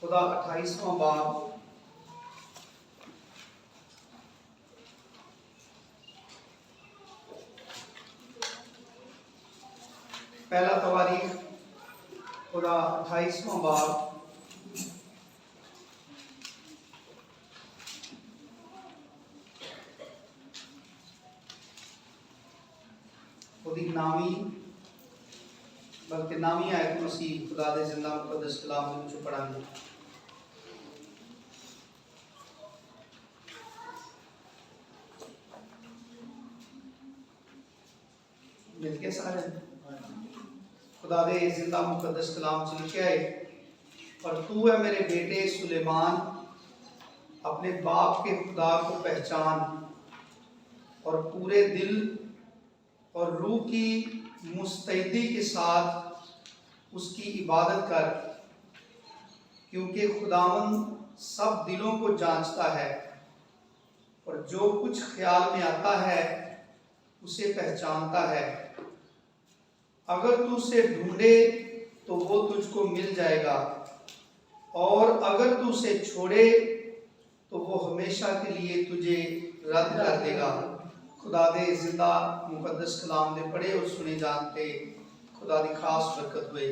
खुदा 28वां बाब पहला तवारीख खुदा 28वां बाब नामी बल्कि नामी आयत मसीह खुदा दे जिंदा मुकद्दस कलाम दे विचों पढ़ांगे। मिल के सारे खुदा दे जिंदा मुकद्दस कलाम च लिखा है, और तू है मेरे बेटे सुलेमान, अपने बाप के खुदा को पहचान और पूरे दिल और रूह की मुस्तैदी के साथ उसकी इबादत कर, क्योंकि खुदावंद सब दिलों को जांचता है और जो कुछ ख्याल में आता है उसे पहचानता है। अगर तू उसे ढूंढे तो वो तुझको मिल जाएगा, और अगर तू उसे छोड़े तो वो हमेशा के लिए तुझे रद्द कर देगा। खुदा दे जिंदा मुकद्दस कलाम दे पढ़े और सुने जानते खुदा दी खास बरकत हुए।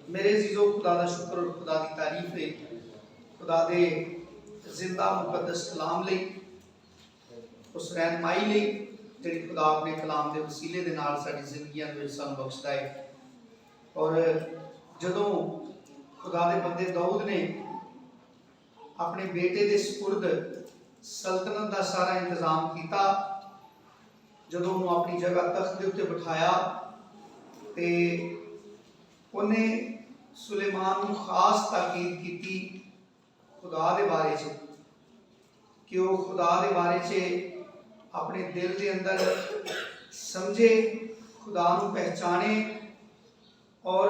मेरे अजीजों, खुदा दा शुक्र और खुदा दी तारीफ है खुदा दे जिंदा मुकद्दस कलाम लई, उस रहनुमाई लई जिहड़ी खुदा अपने कलाम दे वसीले दे नाल साडी जिंदगियां दे विच सानूं बख्शदा है। और जदों खुदा दे बंदे दाऊद ने अपने बेटे दे सुपुर्द सल्तनत का सारा इंतजाम किया, जदों उन्होंने अपनी जगह तख्त के उत्ते बिठाया तो उन्हें सुलेमान को खास ताकीद की खुदा के बारे च, कि वो खुदा के बारे च अपने दिल के अंदर समझे, खुदा को पहचाने और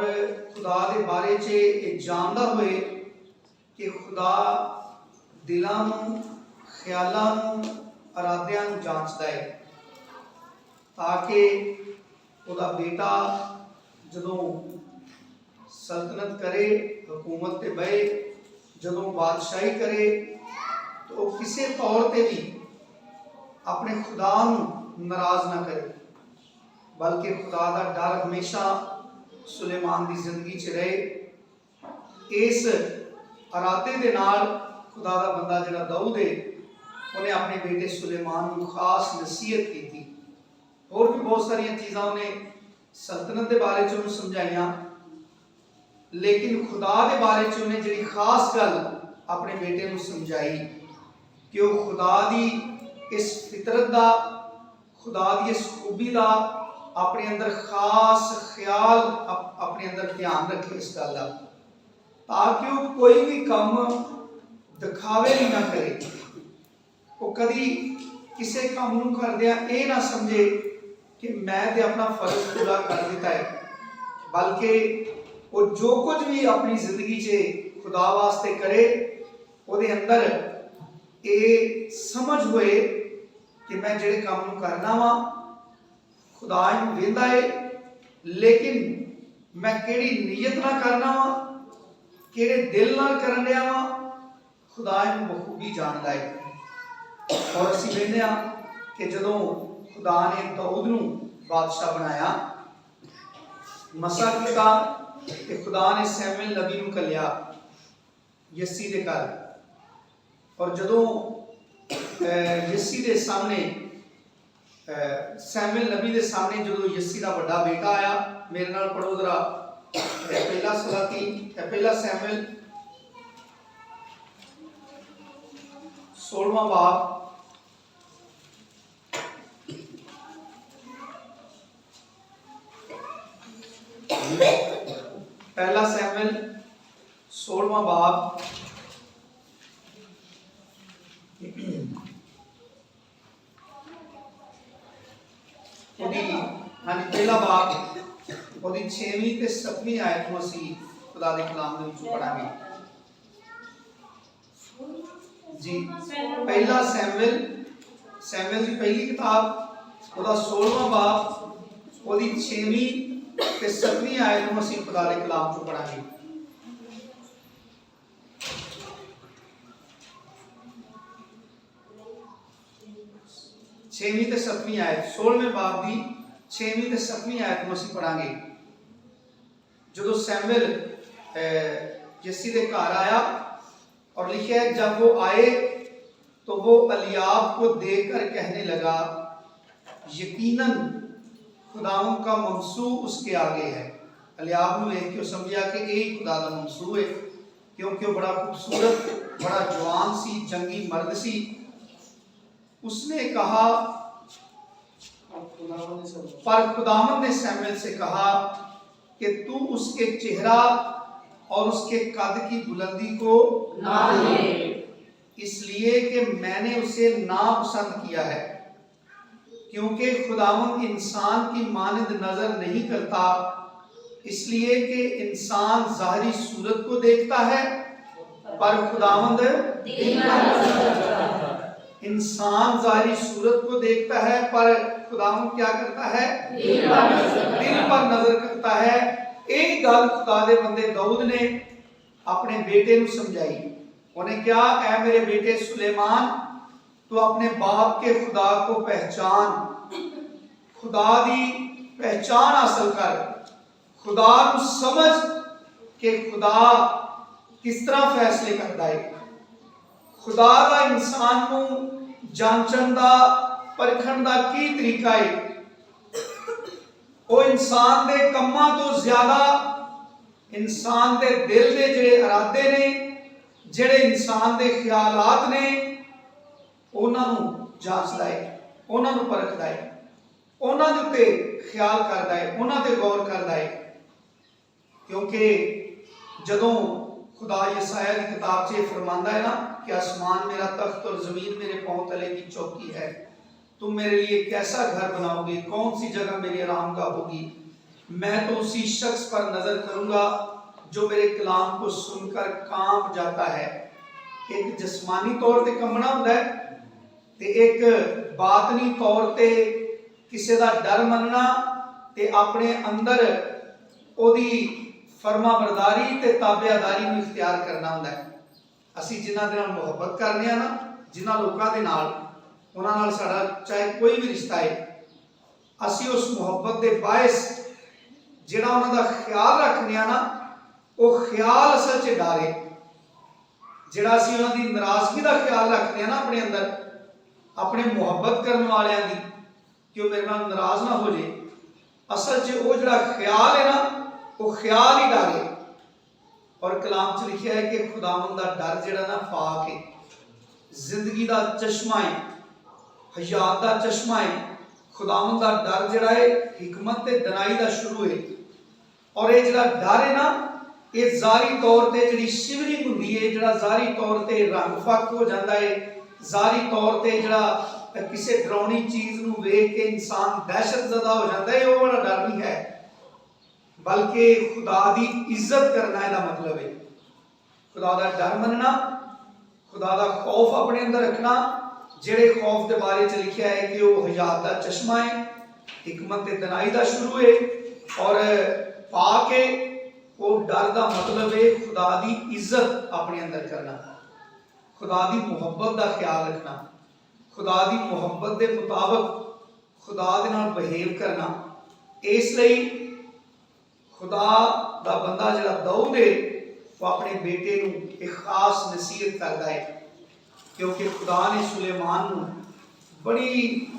खुदा के बारे च ये जानता हुए कि खुदा दिलों ख्यालों अरादियां जांचता है, ताकि उसका बेटा जदों सल्तनत करे, हुकूमत पे बहे, जदों बादशाही करे तो वो किसी तौर पर भी अपने खुदा नाराज ना करे, बल्कि खुदा का डर हमेशा सुलेमान की जिंदगी च रहे। इस अरादे दे नाल खुदा का बंदा जिहड़ा दाऊद है उन्हें अपने बेटे सुलेमान को खास नसीहत की थी। और भी बहुत सारिया चीज़ां उन्हें सल्तनत के बारे में समझाइया, लेकिन खुदा के बारे में उन्हें जी खास गल अपने बेटे को समझाई कि वह खुदा की इस फितरत का, खुदा की इस खूबी का अपने अंदर खास ख्याल अपने अंदर ध्यान रखे इस गल का, ताकि वह कोई भी काम दिखावे ही ना करे। वो कभी किसी काम को करदिया ये ना समझे कि मैं तो अपना फर्ज पूरा कर दिता है, बल्कि वो जो कुछ भी अपनी जिंदगी से खुदा वास्ते करे उसके अंदर ये समझ होए कि मैं जिहड़े काम को करना वा खुदा नूं वेंदा है, लेकिन मैं किहड़ी नीयत नाल करना वा, किहड़े दिल नाल करन दिया वा, खुदा नूं बखूबी जानदा है। और असीं वेखदे हां कि जदों खुदा ने दाऊद नूं बादशाह बनाया, मसा किया कि खुदा ने सैमुअल नबी नूं कलिया यसी दे घर, और जदों यसी दे सामने सैमुअल नबी दे सामने जदों यसी का बड़ा बेटा आया, मेरे नाल पढ़ो जरा पहला सैमुअल 16वां बाब पहला सैमुअल 16वां बाब पहला बाब और 6वीं ते 7वीं आयत में असीं खुदा दे कलाम दे विचों पढ़ांगे जी। पहला सैमुअल की पहली किताब उसका 16वां बाब और 6वीं ते 7वीं आयत में असीं खुदा दे कलाम चों पढ़ांगे। 6ਵੀਂ ਤੇ 7ਵੀਂ ਆयत 16वें ਬਾਬ ਦੀ 6ਵੀਂ ਤੇ 7ਵੀਂ ਆयत ਨੂੰ ਅਸੀਂ ਪੜਾਂਗੇ। ਜਦੋਂ सैमुअल यिसै के घर आया और लिखा है जब वो आए तो वो एलीआब को देखकर कहने लगा यकीनन खुदावंद का मंसूब उसके आगे है। एलीआब ने देख के समझा कि यही खुदा का मंसूब है, क्योंकि वो बड़ा खूबसूरत बड़ा जवान सी जंगी मर्द सी। उसने कहा पर खुदावंद ने सैमुअल से कहा कि तू उसके चेहरा और उसके कद की बुलंदी को ना ले, इसलिए कि मैंने उसे नापसंद किया है, क्योंकि खुदावंद इंसान की मानद नजर नहीं करता, इसलिए कि इंसान जाहिरी सूरत को देखता है पर खुदावंद इंसान जाहिरी सूरत को देखता है पर खुदावंद क्या करता है, दिल पर नजर करता है। एक गल खुदा दे बंदे दाऊद ने अपने बेटे ਨੂੰ समझाई। उन्हें क्या, ऐ मेरे बेटे सुलेमान, तू अपने बाप के खुदा को पहचान, खुदा दी पहचान हासिल कर, खुदा ਨੂੰ समझ कि खुदा किस तरह फैसले करता है। खुदा का इंसान ਨੂੰ ਜਾਂਚਣ ਦਾ परखण ਦਾ ਕੀ ਤਰੀਕਾ ਹੈ। ਉਹ इंसान ਦੇ ਕੰਮਾਂ ਤੋਂ ਜ਼ਿਆਦਾ इंसान ਦੇ ਦਿਲ ਦੇ ਜਿਹੜੇ ਇਰਾਦੇ ਨੇ, ਜਿਹੜੇ इंसान ਦੇ ਖਿਆਲਾਤ ਨੇ, ਉਹਨਾਂ ਨੂੰ ਜਾਂਚਦਾ ਹੈ, ਉਹਨਾਂ ਨੂੰ ਪਰਖਦਾ ਹੈ, ਉਹਨਾਂ ਦੇ ਉੱਤੇ ਖਿਆਲ ਕਰਦਾ ਹੈ, ਉਹਨਾਂ ਤੇ ਗੌਰ ਕਰਦਾ ਹੈ। क्योंकि ਜਦੋਂ खुदा यशायाह की किताब से फरमांदा है ना कि आसमान मेरा तख्त और जमीन मेरे पांव तले की चौकी है, तुम मेरे लिए कैसा घर बनाओगे, कौन सी जगह मेरी आरामगाह होगी। मैं तो उसी शख्स पर नजर करूंगा जो मेरे कलाम को सुनकर कांप जाता है। एक जिस्मानी तौर ते कंबना हुंदा है ते एक बातनी तौर ते किसी दा डर मनना ते अपने अंदर ओदी फरमाबरदारी ते ताबेदारी ਨੂੰ इख्तियार करना ਹੁੰਦਾ ਹੈ। ਅਸੀਂ ਜਿਨ੍ਹਾਂ ਦੇ ਨਾਲ ਮੁਹੱਬਤ ਕਰਨੇ ਆ ਨਾ, ਜਿਨ੍ਹਾਂ ਲੋਕਾਂ ਦੇ ਨਾਲ, ਉਹਨਾਂ ਨਾਲ ਸਾਡਾ ਚਾਹੇ ਕੋਈ ਵੀ ਰਿਸ਼ਤਾ ਹੈ, ਅਸੀਂ ਉਸ ਮੁਹੱਬਤ ਦੇ ਬਾਇਸ ਜਿਹੜਾ ਉਹਨਾਂ ਦਾ ਖਿਆਲ ਰੱਖਨੇ ਆ ਨਾ, ਉਹ ਖਿਆਲ ਅਸਲ 'ਚ ਡਰ ਹੈ। ਜਿਹੜਾ ਅਸੀਂ ਉਹਨਾਂ ਦੀ ਨਾਰਾਜ਼ਗੀ ਦਾ ਖਿਆਲ ਰੱਖਦੇ ਆ ਨਾ ਆਪਣੇ ਅੰਦਰ, ਆਪਣੇ ਮੁਹੱਬਤ ਕਰਨ ਵਾਲਿਆਂ ਦੀ, ਕਿ ਉਹ ਮੇਰੇ ਨਾਲ ਨਾਰਾਜ਼ ਨਾ ਹੋ ਜੇ, ਅਸਲ 'ਚ ਉਹ ਜਿਹੜਾ ਖਿਆਲ ਹੈ ਨਾ, वो ख्याल ही डर है। और कलाम च लिखा है कि खुदावंद दा डर जिहड़ा ना फाक है, जिंदगी दा चश्मा है, हयात दा चश्मा है। खुदावंद दा डर जिहड़ा है हिकमत ते दनाई दा शुरू है। और ये जिहड़ा डर है ना, ये ज़ाहरी तौर ते जिहड़ी शिवरिंग हुंदी है, जिहड़ा ज़ाहरी तौर ते रंग फक हो जाता है, ज़ाहरी तौर ते जिहड़ा किसी डरावनी चीज़ नूं वेख के इंसान दहशत ज़दा हो जाता है, वो वाला डर नहीं है, बल्कि खुदा दी इज्जत करना इसका मतलब है। खुदा दा डर मनना, खुदा दा खौफ अपने अंदर रखना, जेड़े खौफ के बारे च लिखा है कि वह हयात दा चश्मा है, हिकमत ते दनाई दा शुरू है। और पाक है, वो डर दा मतलब है खुदा दी इज्जत अपने अंदर करना, खुदा दी मुहब्बत दा ख्याल रखना, खुदा दी मुहब्बत के मुताबिक खुदा दे नाल बिहेव करना। इसलिए खुदा दा बंदा जिहड़ा दाऊद है, वो अपने बेटे नूं एक खास नसीहत करता है, क्योंकि खुदा ने सुलेमान नूं बड़ी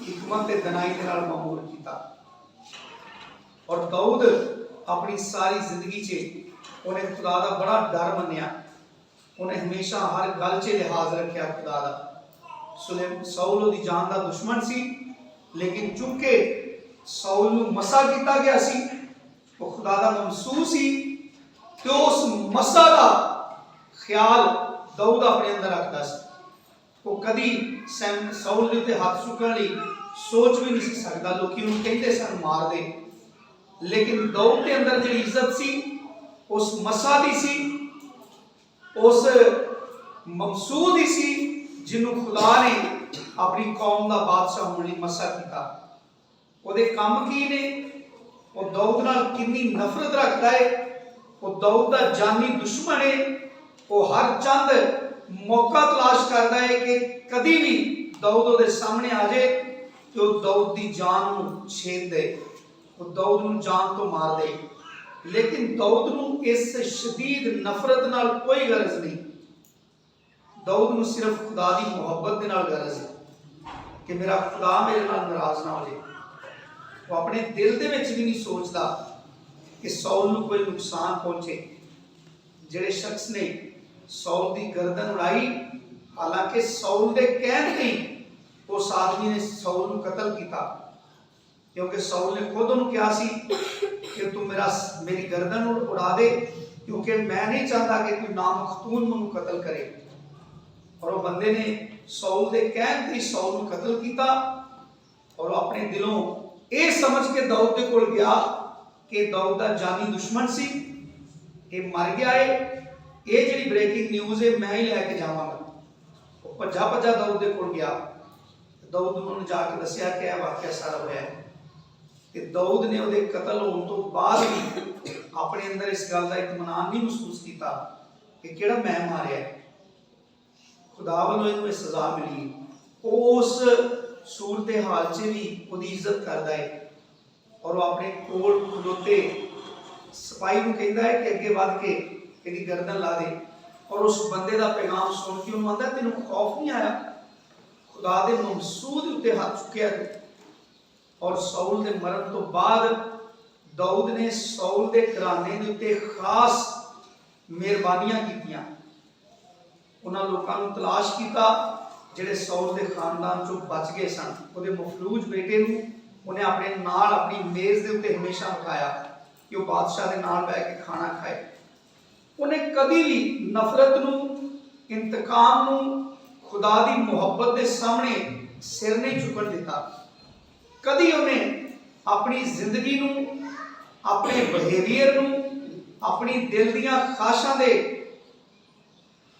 हिकमत ते दनाई दे नाल मामूर कीता। और दाऊद अपनी सारी जिंदगी च उन्हें खुदा दा बड़ा डर मन्निया, उन्हें हमेशा हर गल च लिहाज रखिया खुदा दा। साउल ओदी जान दा दुश्मन सी, लेकिन चूंकि साउल नूं मसा कीता गया सी, वो खुदा दा महसूस ही, तो उस मसा का ख्याल दाऊद अपने अंदर रखता सी। वो कभी साउल के उत्ते हाथ चुकन लई सोच भी नहीं सकता, लोग उन्हें कहते सन मार दे, लेकिन दाऊद के अंदर जी इज्जत सी, उस मसा दी सी, उस मकसूद ही सी जिन्हों खुदा ने अपनी कौम का बादशाह होने लई मसा किया। उहदे काम की ने, वो दाऊद नाल कितनी नफरत रखता है, वो दाऊद का जानी दुश्मन है, वो हर चंद मौका तलाश करता है कि कभी भी दाऊद उहदे सामने आ जाए कि वो दाऊद की जान नूं छेद दे, वो दाऊद नूं जान तो मार दे। लेकिन दाऊद नूं इस शदीद नफरत नाल कोई गरज नहीं। दाऊद नूं सिर्फ खुदा की मुहब्बत के नाल गरज है कि मेरा खुदा मेरे नाल नाराज ना हो जाए। वो अपने दिल दे विच भी नहीं सोचता कि सौल नूं कोई नुकसान पहुंचे। जिहड़े शख्स ने सौल की गर्दन उड़ाई, हालांकि सौल के कहण ते उस आदमी ने सौल नूं कतल किया, क्योंकि सौल ने खुद उन्होंने कहा सी कि तू मेरी गर्दन उड़ा दे, क्योंकि मैं नहीं चाहता कि कोई नामखतून मैनू कतल करे। और वो बंदे ने सौल के कहण ते सौल नूं कतल किया। और अपने दिलों ये समझ के दाऊद के कोल गया कि दाऊद का जानी दुश्मन सी, ये मर गया है, ये जी ब्रेकिंग न्यूज़ है मैं ही लैके जावांगा। वो भज्जा भज्जा दाऊद के कोल गया। दाऊद उन्होंने जाके दसिया कि यह वाकया सारा होया है। कि दाऊद ने उहदे कतल होने तो बाद भी अपने अंदर इस गल का इत्मीनान नहीं महसूस किया कि किहड़ा मैं मारिया। खुदा वालों इहनूं सज़ा मिली। उस सूरत हाल च भी उसकी इज्जत करता है और वो अपने कोल खलोते सिपाही को कहता है कि अगे बढ़ के इसकी गर्दन ला दे। और उस बंदे का पैगाम सुन के उन्होंने आंदा तेनों खौफ नहीं आया, खुदा के मकसूद उत्ते हाथ चुकिया। और सौल के मरण तो बाद दाऊद ने सौल के घराने के उत्ते खास मेहरबानियां कीतियां। उन्होंने लोगों को तलाश किया जिहड़े सौल के खानदान चों बच गए सन। उहदे मफलूज बेटे नूं उन्हें अपने नाल अपनी मेज़ के उत्ते हमेशा बिठाया कि वह बादशाह के नाल बैठ के खाना खाए। उन्हें कभी भी नफरत नूं, इंतकाम नूं, खुदा की मुहब्बत के सामने सिर नहीं झुकन दिता। कभी उन्हें अपनी जिंदगी नूं, अपने बिहेवियर नूं, अपनी दिल दीयां ख्वाहिशां दे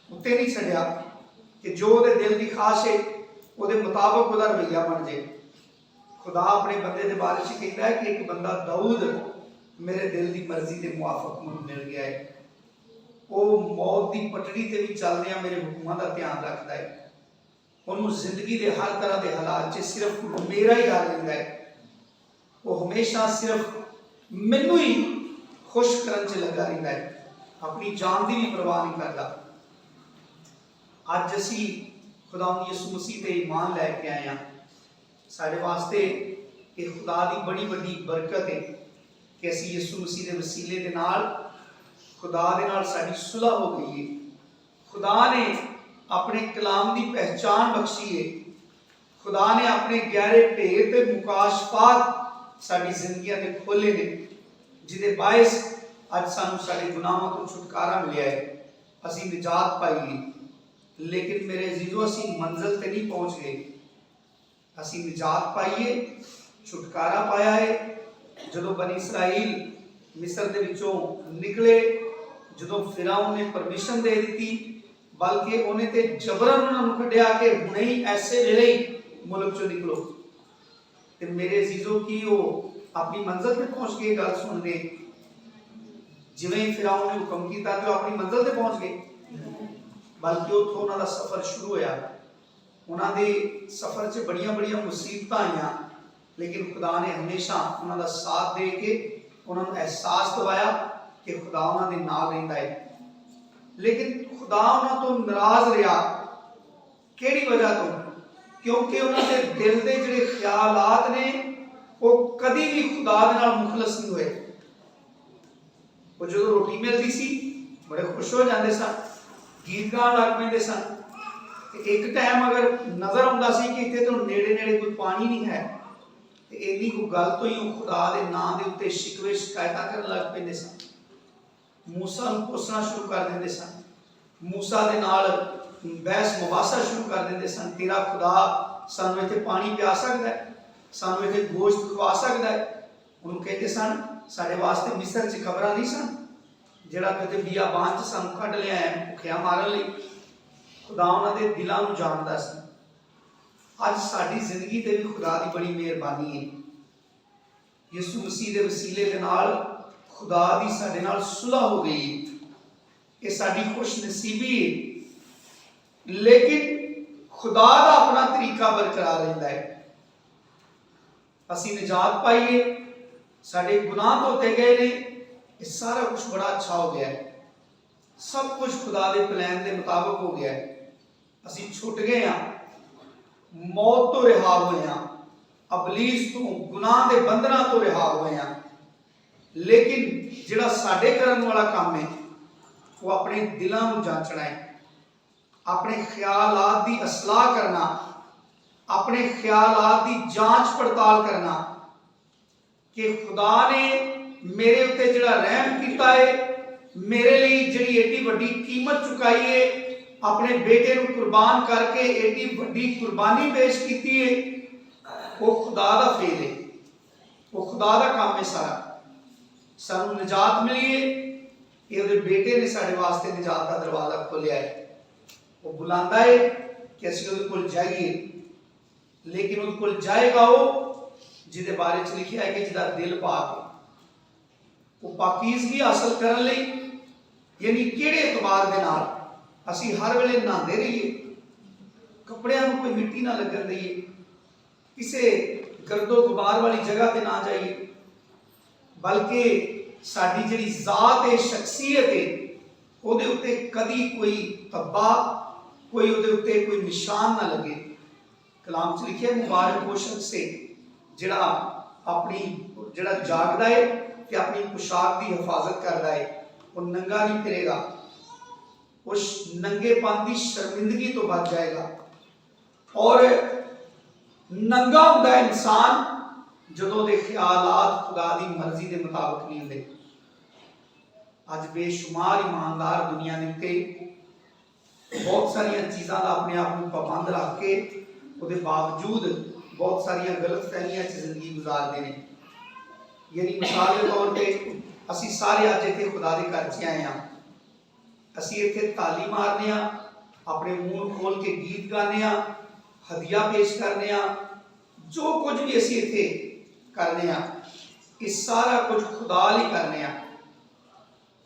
उत्ते नहीं छड्डिया कि जो उहदे दिल की ख्वाहिश है उहदे मुताबिक उहदा रवैया बन जाए। खुदा अपने बंदे के बारे में कहता है कि एक बंदा दाऊद मेरे दिल की मर्जी के मुआफक मैनूं मिल गया है। वो मौत की पटड़ी ते भी चलदियां मेरे हुक्मां का ध्यान रखता है। उन्होंने जिंदगी के हर तरह के हालात सिर्फ मेरा ही डर रहिंदा है। वो हमेशा सिर्फ मैनू ही खुश करन च लगा रहिंदा है, अपनी जान की भी परवाह नहीं करता। अज असी खुदा यसू मसीह ते ईमान लैके आए हैं। साढ़े वास्ते ये खुदा की बड़ी बड़ी बरकत है कि असी यसू मसीह के वसीले के नाल खुदा दे नाल साडी सुलह हो गई है। खुदा ने अपने कलाम की पहचान बख्शी है। खुदा ने अपने गहरे भेद ते मुकाशफात साडी जिंदगियां ते खोले ने, जिहदे बायस अज सानू साडे गुनाहों तो छुटकारा मिलिया है, असी निजात पाई है। लेकिन मेरे अजीजों असी मंजिल ते नहीं पहुंच गए। असी निजात पाई है, छुटकारा पाया है। जदों बनी इसराइल मिस्र दे विचों निकले, जदों फिरौन ने परमिशन दे दी, बल्कि उन्हें ते जबरन उन्होंने कढ़िया कि हुणे ही ऐसे वेले ही मुल्क चो निकलो। ते मेरे अजीजों की वो अपनी मंजिल पे पहुंच गए। गल सुन के जिवें ही फिरौन ने हुक्म किया तो अपनी मंजिल पे पहुंच गए, बल्कि उतों उन्होंने सफर शुरू होया। उन्होंने सफर च बड़िया बड़िया मुसीबत आईयां, लेकिन खुदा ने हमेशा उन्होंने साथ दे के उन्होंने एहसास दिवाया कि खुदा उन्होंने नाल रहिंदा है। लेकिन खुदा उन्होंने तो नाराज रहा। किहड़ी वजह तो? क्योंकि उन्होंने दिल के जिहड़े ख्यालात ने वो कभी भी खुदा दे नाल मुखलस नहीं हुए। वो जो रोटी मिलती सी बड़े खुश हो जाते सन, गीत गान लग पेंदे सन। एक टाइम अगर नजर आउंदा सी कि इत्थे तो नेड़े नेड़े कोई पानी नहीं है, तो इन्नी कोई गल तो ही खुदा दे नाम के उत्ते शिकवे शिकायतां करन लग पेंदे सन। मूसा नूं कोसना शुरू कर देंदे सन, मूसा दे नाल बहस मुबासा शुरू कर देंदे सन। तेरा खुदा सानू इत्थे पानी पिया सकदा है, सानू इत्थे गोश्त खवा सकदा है। उन्होंने कहते सन साडे वास्ते मिस्र च खबरां नहीं सन, जिहड़ा किते बियाबान च सानू कढ लिया है भुखिया मारन लई। खुदा उन्होंने दिलों नूं जानदा सी। अज साडी जिंदगी ते भी खुदा की बड़ी मेहरबानी है। यसू मसीह के वसीले के नाल खुदा की साडे नाल सुलह हो गई है। ये साडी खुशनसीबी है। लेकिन खुदा का अपना तरीका बरकरार रहिंदा है। असी निजात पाईए, साडे गुनाह धोते गए ने। ये सारा कुछ बड़ा अच्छा हो गया है, सब कुछ खुदा दे प्लान के मुताबिक हो गया है। असी छुट गए हाँ, मौत तो रिहा हुए हाँ, अबलीस तो गुनाह के बंधना तो रिहा हुए हाँ। लेकिन जिहड़ा साडे करन वाला काम है वो अपने दिलों को जांचना है, अपने ख्यालात की असलाह करना, अपने ख्यालात की जांच पड़ताल करना कि खुदा ने मेरे उत्ते जिहड़ा रहम कीता है, मेरे लिए जिहड़ी एडी वड्डी कीमत चुकाई है, अपने बेटे को कुर्बान करके एडी वड्डी कुर्बानी पेश की है, वो खुदा दा फेल है, वो खुदा दा काम है सारा। सानू निजात मिली है, ये उहदे बेटे ने साडे वास्ते निजात का दरवाजा खोलिया है। वो बुलांदा है कि असीं उहदे कोल जाइए, लेकिन उहदे कोल जाएगा वो जिहदे बारे च लिखिया है कि जिहदा दिल पाक है। वो पाकीज़गी हासिल करन लई यानी किहड़े एतबार दे नाल असीं हर वेले नहांदे रहिए, कपड़ियां नूं कोई मिट्टी ना लगन दईए, किसी गर्दो गुबार वाली जगह ते ना जाइए, बल्कि साडी जिहड़ी जात है, शख्सियत है, उहदे उत्ते कदी कोई धब्बा, कोई उहदे उत्ते कोई निशान ना लगे। कलाम च लिखिया मुबारक वो शख्स है जिहड़ा अपनी जिहड़ा जागदा है कि अपनी पोशाक की हिफाजत करता है, वो नंगा नहीं फिरेगा, उस नंगेपन की शर्मिंदगी तो बच जाएगा। और नंगा होंदा है इंसान जदों दे ख्यालात खुदा की मर्जी के मुताबिक नहीं होंदे। अज बेशुमार ईमानदार दुनिया के उत्ते बहुत सारिया चीज़ों का अपने आप को पाबंद रख के उसके बावजूद बहुत सारिया गलत फहमियां जिंदगी गुजारते हैं। यानी मिसाल के तौर पर असी सारे अज इतने खुदा के घर च आए हाँ, असी इतने ताली मारने, अपने मूँह खोल के गीत गाने, हदिया पेश करने, जो कुछ भी असी इतने करने, ये सारा कुछ खुदा लिए करने,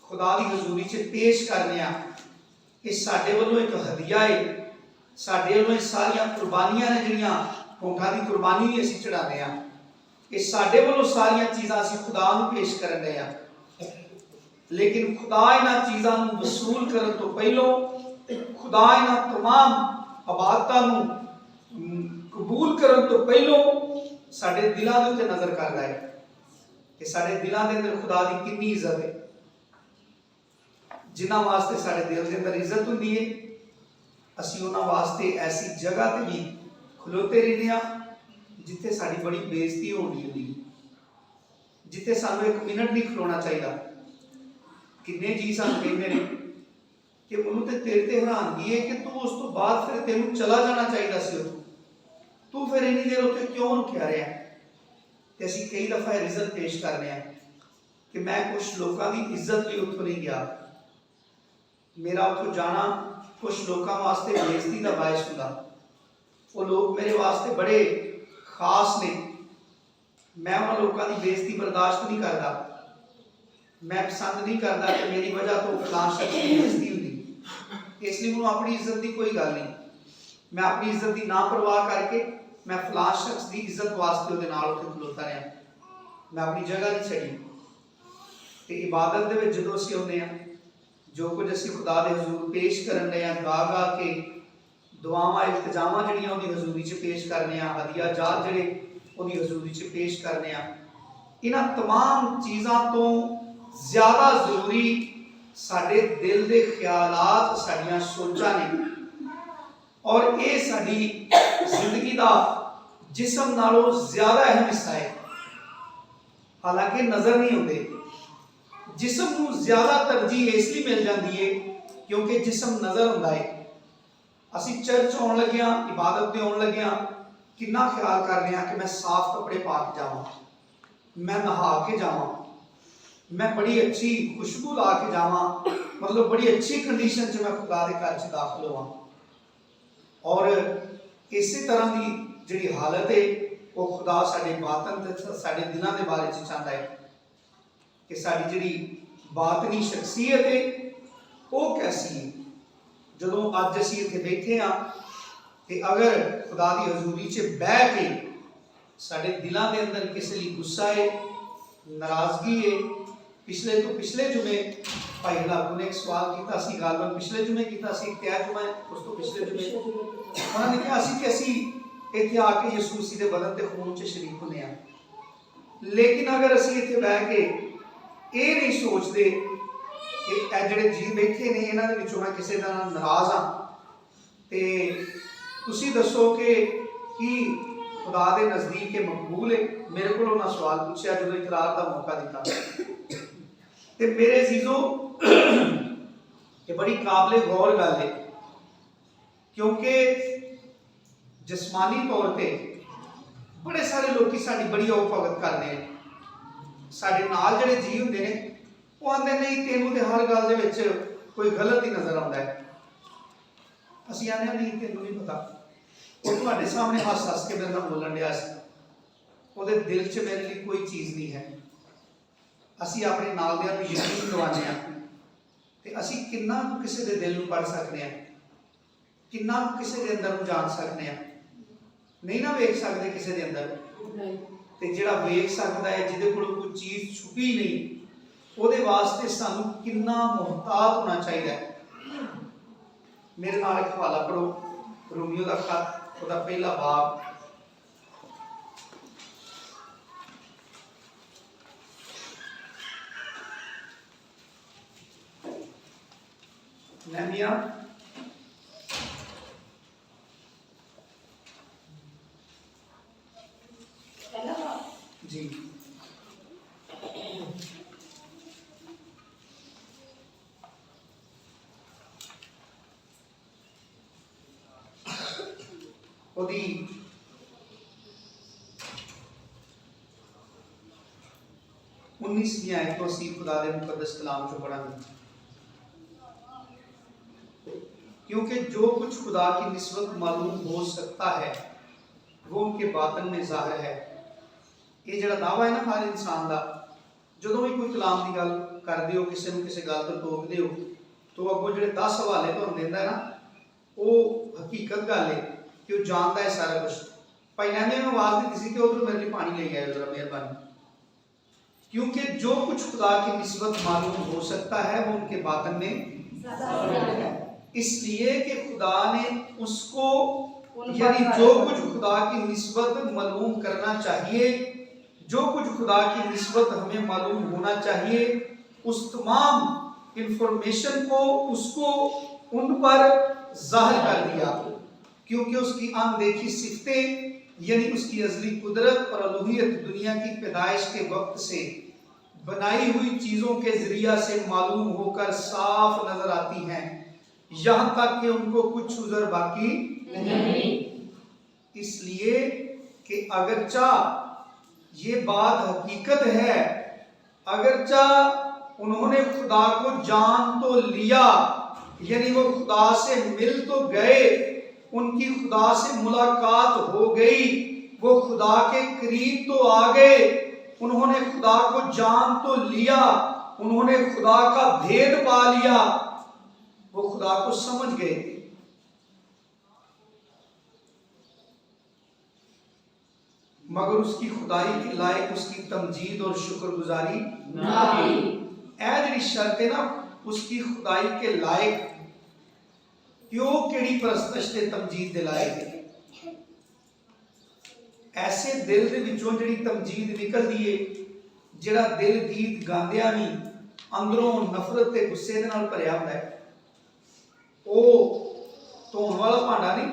खुदा की हजूरी च पेश करने। ये साडे वालों एक हदिया है, साडे वालों सारिया कुर्बानियां ने जिहड़ियां होंठां की कुर्बानी भी असी चढ़ाने, ये साडे वालों सारिया चीज़ां असी खुदा नूं पेश करन दे। लेकिन खुदा इन्हां चीज़ां नूं वसूल करन तो पहलों, खुदा इन्हां तमाम इबादतां नूं कबूल करन तो पहलों साडे दिलां दे उत्ते नज़र करदा है कि साडे दिलां दे अंदर खुदा की कितनी इज्जत है। जिन्हां वास्ते साडे दिल के अंदर इज्जत हुंदी है, असी उन्हां वास्ते ऐसी जगह ते भी खलोते रहने जिथे साडी बड़ी बेइज्जती होनी होंदी, जिथे सानू एक मिनट नहीं खलोना चाहिए। किन्ने जी सानू कहंदे ने कि मैनूं ते तेरे ते हैरानगी है कि तू उस तो बाद फिर तेनू चला जाना चाहिए सी, तू फिर इन्नी देर उत्ते क्यों रुकिया रहा। ते असीं कई दफ़ा इज्जत पेश करने कि मैं कुछ लोगों की इज्जत लिए उत्थों नहीं गया, मेरा उत्थों जाना कुछ लोगों वास्ते बेइज्जती का बायस हुंदा। वो लोग मेरे वास्ते बड़े खास ने, मैं उन्होंने लोगों की बेइज्जती बर्दाश्त नहीं करता, मैं पसंद नहीं करता कि मेरी वजह तो फलां शख्स की बेइज्जती होंदी, इसलिए मैं अपनी इज्जत की कोई गल नहीं, मैं अपनी इज्जत की ना परवाह करके मैं फलां शख्स की इज्जत वास्ते उहदे नाल उत्थे खलोता रहा, मैं अपनी जगह नहीं छड़ी। तो इबादत दे विच जदों असीं आउंदे हां, जो कुछ असीं खुदा दे हजूर पेश करन दे गा गा के दुआवां इल्तिजामां जिहड़ियां उहदी हजूरी च पेश करने, हदिया जात जिहड़े उहदी हजूरी च पेश करने, इन्हां तमाम चीज़ां तो ज़्यादा जरूरी साडे दिल दे ख्यालात, साडियां सोचां ने, और ये साडी जिंदगी का जिस्म नालों ज़्यादा अहम हिस्सा है। हालांकि नज़र नहीं आउंदे, जिस्म नूं ज़्यादा तरजीह इसलिए मिल जाती है क्योंकि जिस्म नज़र हुंदा है। असीं चर्च आउण लगे, इबादत ते आउण लगे, कितना ख्याल करने कि मैं साफ कपड़े पा के जावां, मैं नहा के जावां, मैं बड़ी अच्छी खुशबू ला के जावां, मतलब बड़ी अच्छी कंडीशन च मैं खुदा दे घर च दाखिल होवां। और इसी तरह की जिहड़ी हालत है वो खुदा साडे बातन ते साडे दिलां दे बारे च चाहता है कि साडी जिहड़ी बातनी शख्सियत है वो कैसी है। जदों अज असीं इत्थे बैठे हाँ, ते अगर खुदा की हजूरी च बह के साडे दिलों के अंदर किसी लिए गुस्सा है, नाराजगी है। पिछले तो पिछले जुमे भाई हलाकू ने एक सवाल किया, गालबन पिछले जुमे किया, क्या जुमा है उस तो पिछले जुमे उन्होंने कहा कि असी इत्थे आके यीशु मसीह के बदन के खून च शरीक होने हैं। लेकिन अगर असी इत्थे बह के ये नहीं सोचते कि ए जिहड़े जी बैठे ने इन्हां दे विचों मैं किसी दा नाराज हाँ, ते तुसी दसो कि की खुदा के नज़दीक ये मकबूल है? मेरे को उन्होंने सवाल पूछा जो इतरार का मौका दिता। ते मेरे अजीजों ये बड़ी काबिले गौर गल है, क्योंकि जिस्मानी तौर पे बड़े सारे लोग साड़ी बड़ी आओ भगत करते हैं। साडे नाल जिहड़े जी हुंदे ने वो आंदे नहीं तेनों ते हर गल दे विच कोई गलत ही नज़र आउंदा है। असीं आने नहीं तेनों नहीं पता, वो तुहाडे सामने हस हस के मेरे नाल बोलन दिया सी, ਉਹਦੇ दिल च मेरे लिए कोई चीज़ नहीं है। असीं अपने नाल दियां नूं यकीन दिवाने आ ते असीं किन्ना कुछ किसी दे दिल नूं पढ़ सकते हैं, किन्ना कुछ किसी दे अंदर नूं जान सकते हैं। नहीं ना वेख सकते किसी दे अंदर, ते जिहड़ा वेख सकदा है, जिहदे कोल कोई चीज़ छुपी नहीं, ਉਹਦੇ वास्ते सानूं किन्ना मुहतात होना चाहिए। मेरे नाल एक हवाला पढ़ो, रोमियो का खत उसका पहला बाब नहमिया जी ओदी 19वीं आयत को असीं खुदा दे मुकद्दस कलाम चों पढ़ांगे। क्योंकि जो कुछ खुदा की निस्बत मालूम हो सकता है वो उनके बातन में जाहिर है। ये जड़ा दावा है ना हर इंसान का, जो भी कोई कलाम की गल करते हो, किसी को किसी गल तो टोकते हो, तो अगों जो 10 हवाले तुहानूं दिंदा है ना, वो हकीकत गल है कि वो जानता है सारा कुछ। भाई नहमिया ने आवाज़ दी थी कि उधर मेरे लिए पानी ले आए जरा मेहरबानी। क्योंकि जो कुछ खुदा की निस्बत मालूम हो सकता है वो उनके बातन में है, इसलिए कि खुदा ने उसको, यानी जो कुछ खुदा की निस्बत मालूम करना चाहिए, जो कुछ खुदा की निस्बत हमें मालूम होना चाहिए, उस तमाम इंफॉर्मेशन को उसको उन पर जाहिर कर दिया। क्योंकि उसकी अनदेखी सिफतें यानी उसकी अज़ली कुदरत और अलूहियत दुनिया की पैदाइश के वक्त से बनाई हुई चीज़ों के ज़रिया से मालूम होकर साफ नजर आती हैं, यहाँ तक कि उनको कुछ उज़र बाकी नहीं। इसलिए कि अगरचा ये बात हकीकत है, अगरचा उन्होंने खुदा को जान तो लिया, यानी वो खुदा से मिल तो गए, उनकी खुदा से मुलाकात हो गई, वो खुदा के करीब तो आ गए, उन्होंने खुदा को जान तो लिया, उन्होंने खुदा का भेद पा लिया, वो खुदा को समझ गए, मगर उसकी खुदाई के लायक उसकी तमजीद और शुक्रगुजारी ना की। ऐ जिहड़ी शर्त है ना, उसकी खुदाई के लायक क्यों केड़ी परस्तश ते तमजीद दे लायक है। ऐसे दिल दे विचों जिहड़ी तमजीद निकलदी है, जिहड़ा दिल गीत गांदियां भी अंदरों नफरत ते गुस्से दे नाल भरिया हुंदा है, वो धोण वाला भांडा नहीं।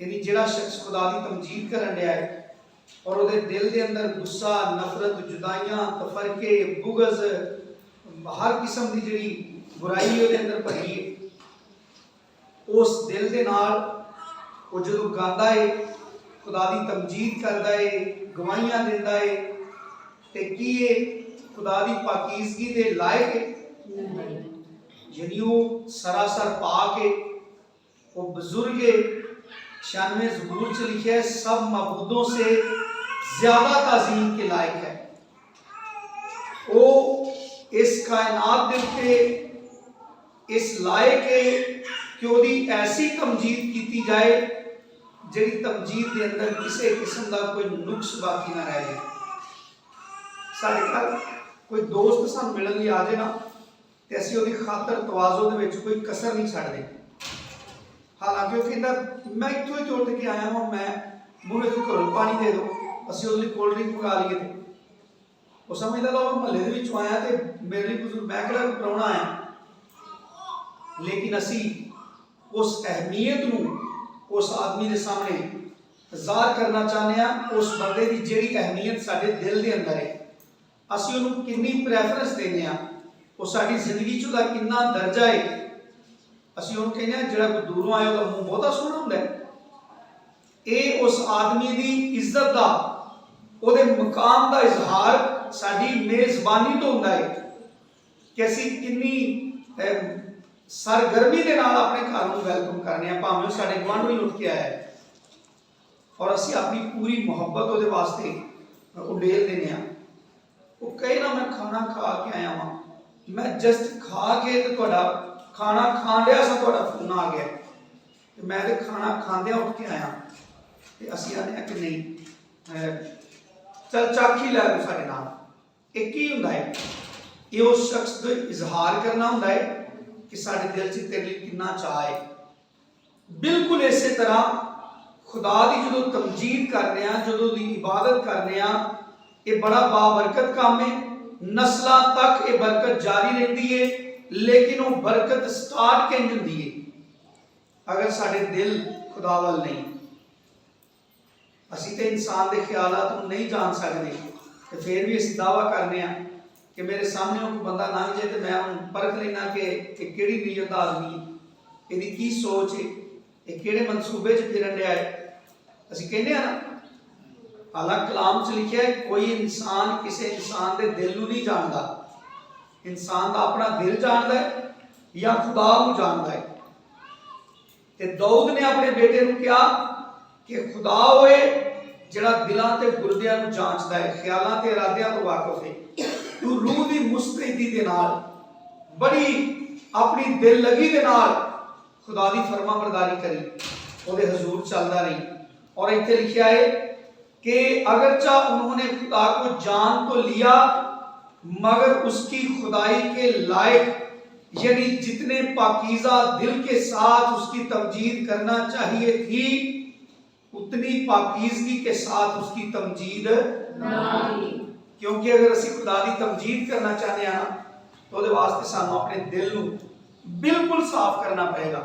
यानी जिहड़ा शख्स खुदा दी तमजीद करन दिया है और उहदे दिल दे अंदर गुस्सा, नफरत, जुदाइयां, तफरके, बुगज, हर किस्म दी जिहड़ी बुराई उहदे अंदर भरी है, उस दिल दे नाल वो जो गांदा है, खुदा दी तमजीद करदा है, गवाहियां दिंदा है, ते की ये खुदा दी पाकीज़गी दे लायक है? यानी वो सरासर पाक है, वो बुजुर्ग है। 96 ज़बूर च लिखा है सब मबूदों से ज्यादा ताज़ीम के लायक है। वो इस कायनात दे उत्ते इस लायक है कि उसकी ऐसी तमजीद की जाए ਜਿਹੜੀ ਤਮਜੀਦ ਦੇ ਅੰਦਰ ਕਿਸੇ ਕਿਸਮ ਦਾ ਕੋਈ ਨੁਕਸ ਬਾਕੀ ਨਾ ਰਹਿ ਜਾਏ। ਸਾਡੇ ਘਰ ਕੋਈ ਦੋਸਤ ਸਾਨੂੰ ਮਿਲਣ ਲਈ ਆ ਜਾਏ ਨਾ ਤੇ ਅਸੀਂ ਉਹਦੀ ਖਾਤਰ ਤਵਾਜ਼ੋ ਦੇ ਵਿੱਚ ਕੋਈ ਕਸਰ ਨਹੀਂ ਛੱਡਦੇ। ਹਾਲਾਂਕਿ ਉਹ ਕਹਿੰਦਾ ਮੈਂ ਇੱਥੋਂ ਹੀ ਤੁਰ ਕੇ ਆਇਆ ਹਾਂ, ਮੈਂ ਮੂਹਰੇ ਤੋਂ ਘਰੋਂ ਪਾਣੀ ਦੇ ਦਿਓ, ਅਸੀਂ ਉਹਦੇ ਲਈ ਕੋਲਡ ਡਰਿੰਕ ਮੰਗਾ ਲਈਏ। ਤੇ ਉਹ ਸਮਝਦਾ ਲਓ ਮਹੱਲੇ ਦੇ ਵਿੱਚੋਂ ਆਇਆ ਤੇ ਮੇਰੇ ਲਈ ਕੁਝ ਮੈਂ ਕਿਹੜਾ ਪ੍ਰਾਹੁਣਾ ਆਇਆ। ਲੇਕਿਨ ਅਸੀਂ ਉਸ ਅਹਿਮੀਅਤ ਨੂੰ ਉਸ ਆਦਮੀ ਦੇ ਸਾਹਮਣੇ ਜ਼ਾਹਰ ਕਰਨਾ ਚਾਹੁੰਦੇ ਹਾਂ, ਉਸ ਬੰਦੇ ਦੀ ਜਿਹੜੀ ਅਹਿਮੀਅਤ ਸਾਡੇ ਦਿਲ ਦੇ ਅੰਦਰ ਹੈ, ਅਸੀਂ ਉਹਨੂੰ ਕਿੰਨੀ ਪ੍ਰੈਫਰੈਂਸ ਦਿੰਦੇ ਹਾਂ, ਉਹ ਸਾਡੀ ਜ਼ਿੰਦਗੀ 'ਚ ਉਹਦਾ ਕਿੰਨਾ ਦਰਜਾ ਹੈ। ਅਸੀਂ ਉਹਨੂੰ ਕਹਿੰਦੇ ਹਾਂ ਜਿਹੜਾ ਕੋਈ ਦੂਰੋਂ ਆਇਆ ਉਹਦਾ ਮੂੰਹ ਬਹੁਤਾ ਸੋਹਣਾ ਹੁੰਦਾ ਹੈ। ਇਹ ਉਸ ਆਦਮੀ ਦੀ ਇੱਜ਼ਤ ਦਾ, ਉਹਦੇ ਮਕਾਮ ਦਾ ਇਜ਼ਹਾਰ ਸਾਡੀ ਮੇਜ਼ਬਾਨੀ ਤੋਂ ਹੁੰਦਾ ਹੈ ਕਿ ਅਸੀਂ ਕਿੰਨੀ ਸਰਗਰਮੀ ਦੇ ਨਾਲ ਆਪਣੇ ਘਰ ਨੂੰ ਵੈਲਕਮ ਕਰਨੇ ਆ, ਭਾਵੇਂ ਉਹ ਸਾਡੇ ਗੁਆਂਢ ਨੂੰ ਲੁੱਟ ਕੇ ਆਇਆ ਹੈ, ਔਰ ਅਸੀਂ ਆਪਣੀ ਪੂਰੀ ਮੁਹੱਬਤ ਉਹਦੇ ਵਾਸਤੇ ਉਡੇਲ ਦਿੰਦੇ ਹਾਂ। ਉਹ ਕਹੇ ਨਾ ਮੈਂ ਖਾਣਾ ਖਾ ਕੇ ਆਇਆ ਵਾਂ, ਮੈਂ ਜਸਟ ਖਾ ਕੇ ਤੇ ਤੁਹਾਡਾ ਖਾਣਾ ਖਾਣ ਡਿਆ ਸਾਂ, ਤੁਹਾਡਾ ਫੋਨ ਆ ਗਿਆ ਤੇ ਮੈਂ ਤੇ ਖਾਣਾ ਖਾਂਦਿਆਂ ਉੱਠ ਕੇ ਆਇਆ। ਤੇ ਅਸੀਂ ਆਨੇ ਆ ਕਿ ਨਹੀਂ ਚੱਲ ਚਾਖੀ ਲੈ ਲਓ ਸਾਡੇ ਨਾਲ। ਇਹ ਕੀ ਹੁੰਦਾ ਹੈ? ਇਹ ਉਸ ਸ਼ਖਸ ਦਾ ਇਜ਼ਹਾਰ ਕਰਨਾ ਹੁੰਦਾ ਹੈ ਕਿ ਸਾਡੇ ਦਿਲ 'ਚ ਤੇਰੇ ਲਈ ਕਿੰਨਾ ਚਾਅ ਹੈ। ਬਿਲਕੁਲ ਇਸੇ ਤਰ੍ਹਾਂ ਖੁਦਾ ਦੀ ਜਦੋਂ ਤਮਜੀਦ ਕਰਨੇ ਆ, ਜਦੋਂ ਦੀ ਇਬਾਦਤ ਕਰਨੇ ਆ, ਇਹ ਬੜਾ ਬਾਬਰਕਤ ਕੰਮ ਹੈ। ਨਸਲਾਂ ਤੱਕ ਇਹ ਬਰਕਤ ਜਾਰੀ ਰਹਿੰਦੀ ਹੈ। ਲੇਕਿਨ ਉਹ ਬਰਕਤ ਸਟਾਰਟ ਕਿੰਜ ਹੁੰਦੀ ਹੈ? ਅਗਰ ਸਾਡੇ ਦਿਲ ਖੁਦਾ ਵੱਲ ਨਹੀਂ। ਅਸੀਂ ਤੇ ਇਨਸਾਨ ਦੇ ਖਿਆਲਾਤ ਨੂੰ ਨਹੀਂ ਜਾਣ ਸਕਦੇ ਤੇ ਫਿਰ ਵੀ ਅਸੀਂ ਦਾਵਾ ਕਰਨੇ ਆ ਕਿ ਮੇਰੇ ਸਾਹਮਣੇ ਕੋਈ ਬੰਦਾ ਲੰਘ ਜਾਏ ਤੇ ਮੈਂ ਉਹਨੂੰ ਪਰਖ ਲੈਣਾ ਕਿ ਇਹ ਕਿਹੜੀ ਨੀਅਤ ਦਾ ਆਦਮੀ ਹੈ, ਇਹਦੀ ਕੀ ਸੋਚ ਹੈ, ਇਹ ਕਿਹੜੇ ਮਨਸੂਬੇ 'ਚ ਫਿਰਨ ਡਿਆ ਹੈ। ਅਸੀਂ ਕਹਿੰਦੇ ਆ ਨਾ, ਹਾਲਾਂਕਿ ਕਲਾਮ 'ਚ ਲਿਖਿਆ ਹੈ ਕੋਈ ਇਨਸਾਨ ਕਿਸੇ ਇਨਸਾਨ ਦੇ ਦਿਲ ਨੂੰ ਨਹੀਂ ਜਾਣਦਾ। ਇਨਸਾਨ ਦਾ ਆਪਣਾ ਦਿਲ ਜਾਣਦਾ ਹੈ ਜਾਂ ਖੁਦਾ ਨੂੰ ਜਾਣਦਾ ਹੈ। ਤੇ ਦਾਊਦ ਨੇ ਆਪਣੇ ਬੇਟੇ ਨੂੰ ਕਿਹਾ ਕਿ ਖੁਦਾ ਹੋਏ ਜਿਹੜਾ ਦਿਲਾਂ ਤੇ ਗੁਰਦਿਆਂ ਨੂੰ ਜਾਂਚਦਾ ਹੈ, ਖਿਆਲਾਂ ਤੇ ਇਰਾਦਿਆਂ ਤੋਂ ਵਾਕਿਫ ਹੈ। ਤੂੰ ਰੂਹ ਦੀ ਮੁਸਤੈਦੀ ਦੇ ਨਾਲ, ਬੜੀ ਆਪਣੀ ਦਿਲ ਲਗੀ ਦੇ ਨਾਲ ਖੁਦਾ ਦੀ ਫਰਮਾਬਰਦਾਰੀ ਕਰੀ, ਉਹਦੇ ਹਜ਼ੂਰ ਚੱਲਦਾ रही। और इतने लिखा है कि अगरचा उन्होंने खुदा को जान तो लिया मगर उसकी खुदाई के लायक, यानी जितने पाकीज़ा दिल के साथ उसकी तमजीद करना चाहिए थी उतनी पाकीज़गी के साथ उसकी तमजीद नहीं। क्योंकि अगर असी खुदा की तमजीद करना चाहते हैं तो ਉਹਦੇ ਵਾਸਤੇ ਸਾਨੂੰ ਆਪਣੇ ਦਿਲ ਨੂੰ ਬਿਲਕੁਲ ਸਾਫ਼ ਕਰਨਾ ਪਏਗਾ।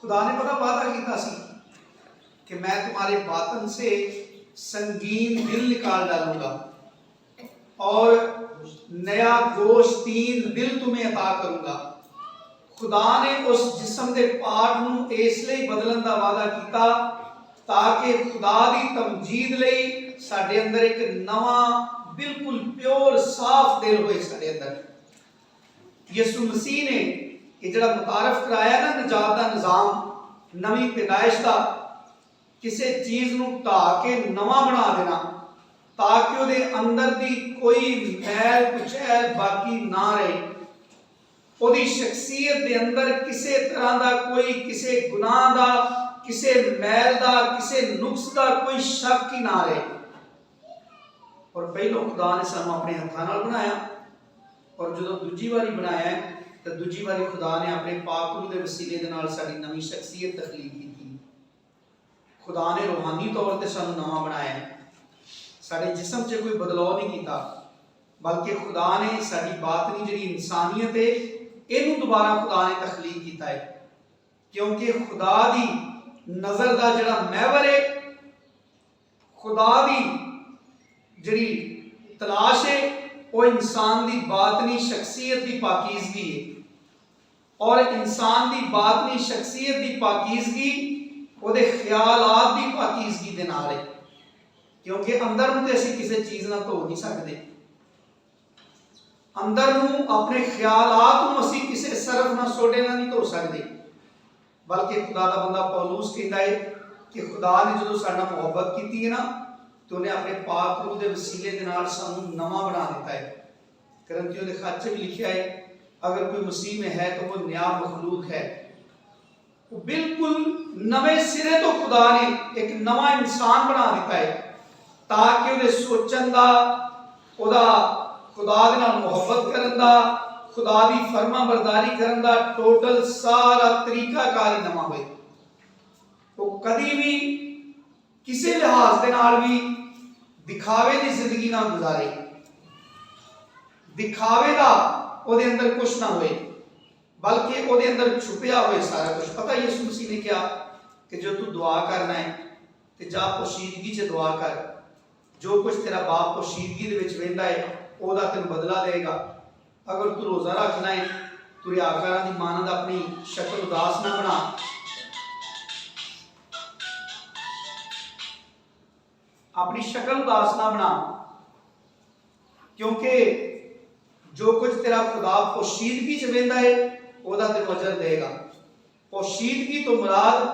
खुदा ने पता वादा किया सी कि मैं तुम्हारे बातन से संगीन दिल निकाल डालूंगा और नया गोश्तीन दिल तुम्हें अता करूंगा। खुदा ने उस जिस्म के पार्ट नूं इसलिए बदलन का वादा किया ताकि खुदा की तमजीद लई साडे अंदर एक नवा बिल्कुल प्योर साफ दिल होए। साडे अंदर यसु मसीह ने ये जड़ा मुतारफ कराया ना निजात का निज़ाम, नवी पैदाइश का, किसी चीज़ नूं ढा के नवा बना देना ताकि उहदे अंदर दी कोई मैल कुचैल बाकी ना रहे। उहदी शख्सियत दे अंदर किसी तरह का कोई किसी गुनाह का, किसी मैल का, किसी नुक्स का कोई शक ही ना रहे। और पहलों खुदा ने सानू अपने हत्थां नाल बनाया और जो दूजी बारी बनाया तो दूजी बारी खुदा ने अपने पाक रूह के वसीले दे नाल साडी नवी शख्सियत तखलीक की। खुदा ने रूहानी तौर पर सानू नवा बनाया, साडे जिस्म च कोई बदलाव नहीं किया, बल्कि खुदा ने साडी बातनी जिहड़ी इंसानियत है इहनूं दोबारा खुदा ने तखलीक किया है। क्योंकि खुदा दी नज़र दा जिहड़ा महवर है, खुदा दी जिहड़ी तलाश है वो इंसान की बातनी शख्सियत की पाकीज़गी है। और इंसान की बातनी शख्सियत की पाकीज़गी ਉਹਦੇ ख्यालात की पाकीज़गी ਦੇ ਨਾਲ है। क्योंकि अंदर ਨੂੰ ਤੇ ਅਸੀਂ ਕਿਸੇ ਚੀਜ਼ ਨਾਲ ਧੋ नहीं सकते, अंदर ਨੂੰ अपने ख्यालात ਨੂੰ ਅਸੀਂ ਕਿਸੇ ਸਰਫ ਨਾਲ ਸੋਡੇ ਨਾਲ नहीं ਧੋ सकते। बल्कि खुदा का बंदा पौलूस कहता है कि खुदा ने जो साडा मुहब्बत की है ना ਤੇ ਉਹਨੇ ਆਪਣੇ ਪਾਕ ਰੂਹ ਦੇ ਵਸੀਲੇ ਦੇ ਨਾਲ ਸਾਨੂੰ ਨਵਾਂ ਬਣਾ ਦਿੱਤਾ ਹੈ। ਕਰੰਥੀਓ ਦੇ ਖਤ 'ਚ ਵੀ ਲਿਖਿਆ ਹੈ, अगर कोई मसीह में है तो वो नया मखलूक है। वो बिल्कुल नवे सिरे तो खुदा ने एक नवा इंसान बना दिता है ताकि ਉਹਦੇ ਸੋਚਣ ਦਾ, ਉਹਦਾ खुदा ਦੇ ਨਾਲ ਮੁਹੱਬਤ ਕਰਨ ਦਾ, खुदा ਦੀ ਫਰਮਾ ਬਰਦਾਰੀ ਕਰਨ ਦਾ ਟੋਟਲ ਸਾਰਾ ਤਰੀਕਾਕਾਰ ਹੀ ਨਵਾਂ ਹੋਏ। ਉਹ ਕਦੀ ਵੀ ਕਿਸੇ ਲਿਹਾਜ਼ ਦੇ ਨਾਲ ਵੀ ਦਿਖਾਵੇ ਦੀ ਜ਼ਿੰਦਗੀ ਨਾ ਗੁਜ਼ਾਰੇ, ਦਿਖਾਵੇ ਦਾ ਉਹਦੇ ਅੰਦਰ ਕੁਛ ਨਾ ਹੋਏ, ਬਲਕਿ ਉਹਦੇ ਅੰਦਰ ਛੁਪਿਆ ਹੋਏ ਸਾਰਾ ਕੁਝ। ਪਤਾ ਯਿਸੂ ਮਸੀਹ ਨੇ ਕਿਹਾ ਕਿ ਜੋ ਤੂੰ ਦੁਆ ਕਰਨਾ ਹੈ ਤੇ ਜਾ ਪੋਸ਼ੀਦਗੀ 'ਚ ਦੁਆ ਕਰ, ਜੋ ਕੁਝ ਤੇਰਾ ਬਾਪ ਪੋਸ਼ੀਦਗੀ ਦੇ ਵਿੱਚ ਵੇਂਦਾ ਹੈ ਉਹਦਾ ਤੈਨੂੰ ਬਦਲਾ ਦੇਗਾ। ਅਗਰ ਤੂੰ ਰੋਜ਼ਾ ਰੱਖਣਾ ਹੈ, ਤੂੰ ਰਿਆਕਾਰਾਂ ਦੀ ਮਾਨਦ ਆਪਣੀ ਸ਼ਕਲ ਉਦਾਸ ਨਾ ਬਣਾ, अपनी शक्ल उदास ना बना, क्योंकि जो कुछ तेरा खुदा पोशीदगी च वेंदा है ओदा तेनू अजर देगा। पोशीदगी तो मुराद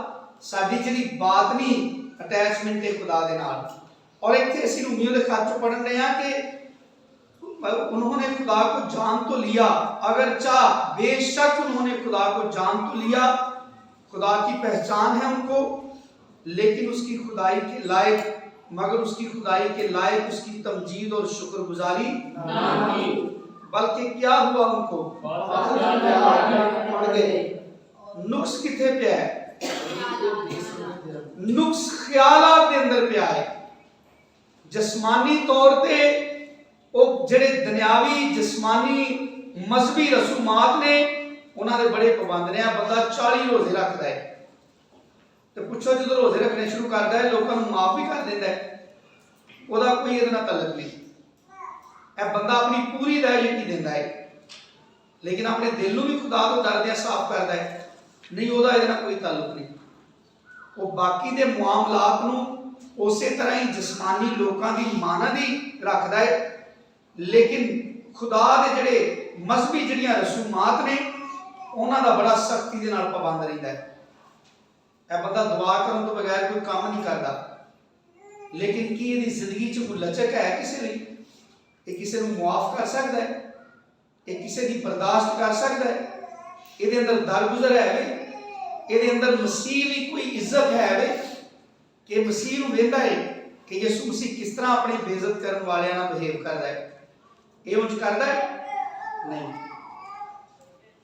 साडी जिहड़ी बातनी अटैचमेंट है खुदा दे नाल। और इत्थे असीं रोमियो दे खत च पढ़न रहे हां कि उन्होंने खुदा को जान तो लिया, अगर चाह बेशक उन्होंने खुदा को जान तो लिया, खुदा की पहचान है उनको, लेकिन उसकी खुदाई के लायक, मगर उसकी खुदाई के लायक उसकी तमजीद और शुक्रगुजारी ना की, बल्कि क्या हुआ उनको पड़ गए। नुक्स किथे पे है? नुक्स ख्यालात दे अंदर पे है। जिस्मानी तौर पे वो जेड़े दुनियावी जिस्मानी मजहबी रसूमात ने उन्हां दे बड़े पाबंद ने। बंदा 40 रोजे रखदा है तो पुछो जो रोजे रखने शुरू करता है लोगों को माफ भी कर देता है, ਉਹਦਾ ਕੋਈ ਇਹਦੇ ਨਾਲ ਤਾਲੁਕ ਨਹੀਂ। ਇਹ ਬੰਦਾ ਆਪਣੀ ਪੂਰੀ ਦਾਇਗੀ ਦਿੰਦਾ ਹੈ, ਲੇਕਿਨ ਆਪਣੇ ਦਿਲ ਨੂੰ ਵੀ ਖੁਦਾ ਤੋਂ ਡਰਦਿਆਂ ਸਾਫ਼ ਕਰਦਾ ਹੈ, ਨਹੀਂ ਉਹਦਾ ਇਹਦੇ ਨਾਲ ਕੋਈ ਤਾਲੁਕ ਨਹੀਂ। ਉਹ ਬਾਕੀ ਦੇ ਮੁਆਮਲਾਤ ਨੂੰ ਉਸੇ ਤਰ੍ਹਾਂ ਹੀ ਜਿਸਮਾਨੀ ਲੋਕਾਂ ਦੀ ਮਾਨਦ ਹੀ ਰੱਖਦਾ ਹੈ, ਲੇਕਿਨ ਖੁਦਾ ਦੇ ਜਿਹੜੇ ਮਜ਼ਹਬੀ ਜਿਹੜੀਆਂ ਰਸੂਮਾਤ ਨੇ ਉਹਨਾਂ ਦਾ ਬੜਾ ਸਖਤੀ ਦੇ ਨਾਲ ਪਾਬੰਦ ਰਹਿੰਦਾ ਹੈ। ਇਹ ਬੰਦਾ ਦੁਆ ਕਰਨ ਤੋਂ ਬਗੈਰ ਕੋਈ ਕੰਮ ਨਹੀਂ ਕਰਦਾ, ਲੇਕਿਨ ਕੀ ਇਹਦੀ ਜ਼ਿੰਦਗੀ 'ਚ ਕੋਈ ਲਚਕ ਹੈ ਕਿਸੇ ਲਈ? ਇਹ ਕਿਸੇ ਨੂੰ ਮੁਆਫ ਕਰ ਸਕਦਾ ਹੈ? ਇਹ ਕਿਸੇ ਦੀ ਬਰਦਾਸ਼ਤ ਕਰ ਸਕਦਾ ਹੈ? ਇਹਦੇ ਅੰਦਰ ਦਰਗੁਜ਼ਰ ਹੈ ਵੇ? ਇਹਦੇ ਅੰਦਰ ਮਸੀਹ ਦੀ ਕੋਈ ਇੱਜ਼ਤ ਹੈ ਵੇ ਕਿ ਮਸੀਹ ਨੂੰ ਵੇਖਦਾ ਹੈ ਕਿ ਯਿਸੂ ਮਸੀਹ ਕਿਸ ਤਰ੍ਹਾਂ ਆਪਣੀ ਬੇਇੱਜ਼ਤ ਕਰਨ ਵਾਲਿਆਂ ਨਾਲ ਬਿਹੇਵ ਕਰਦਾ ਹੈ? ਇਹ ਉਂਝ ਕਰਦਾ ਹੈ? ਨਹੀਂ।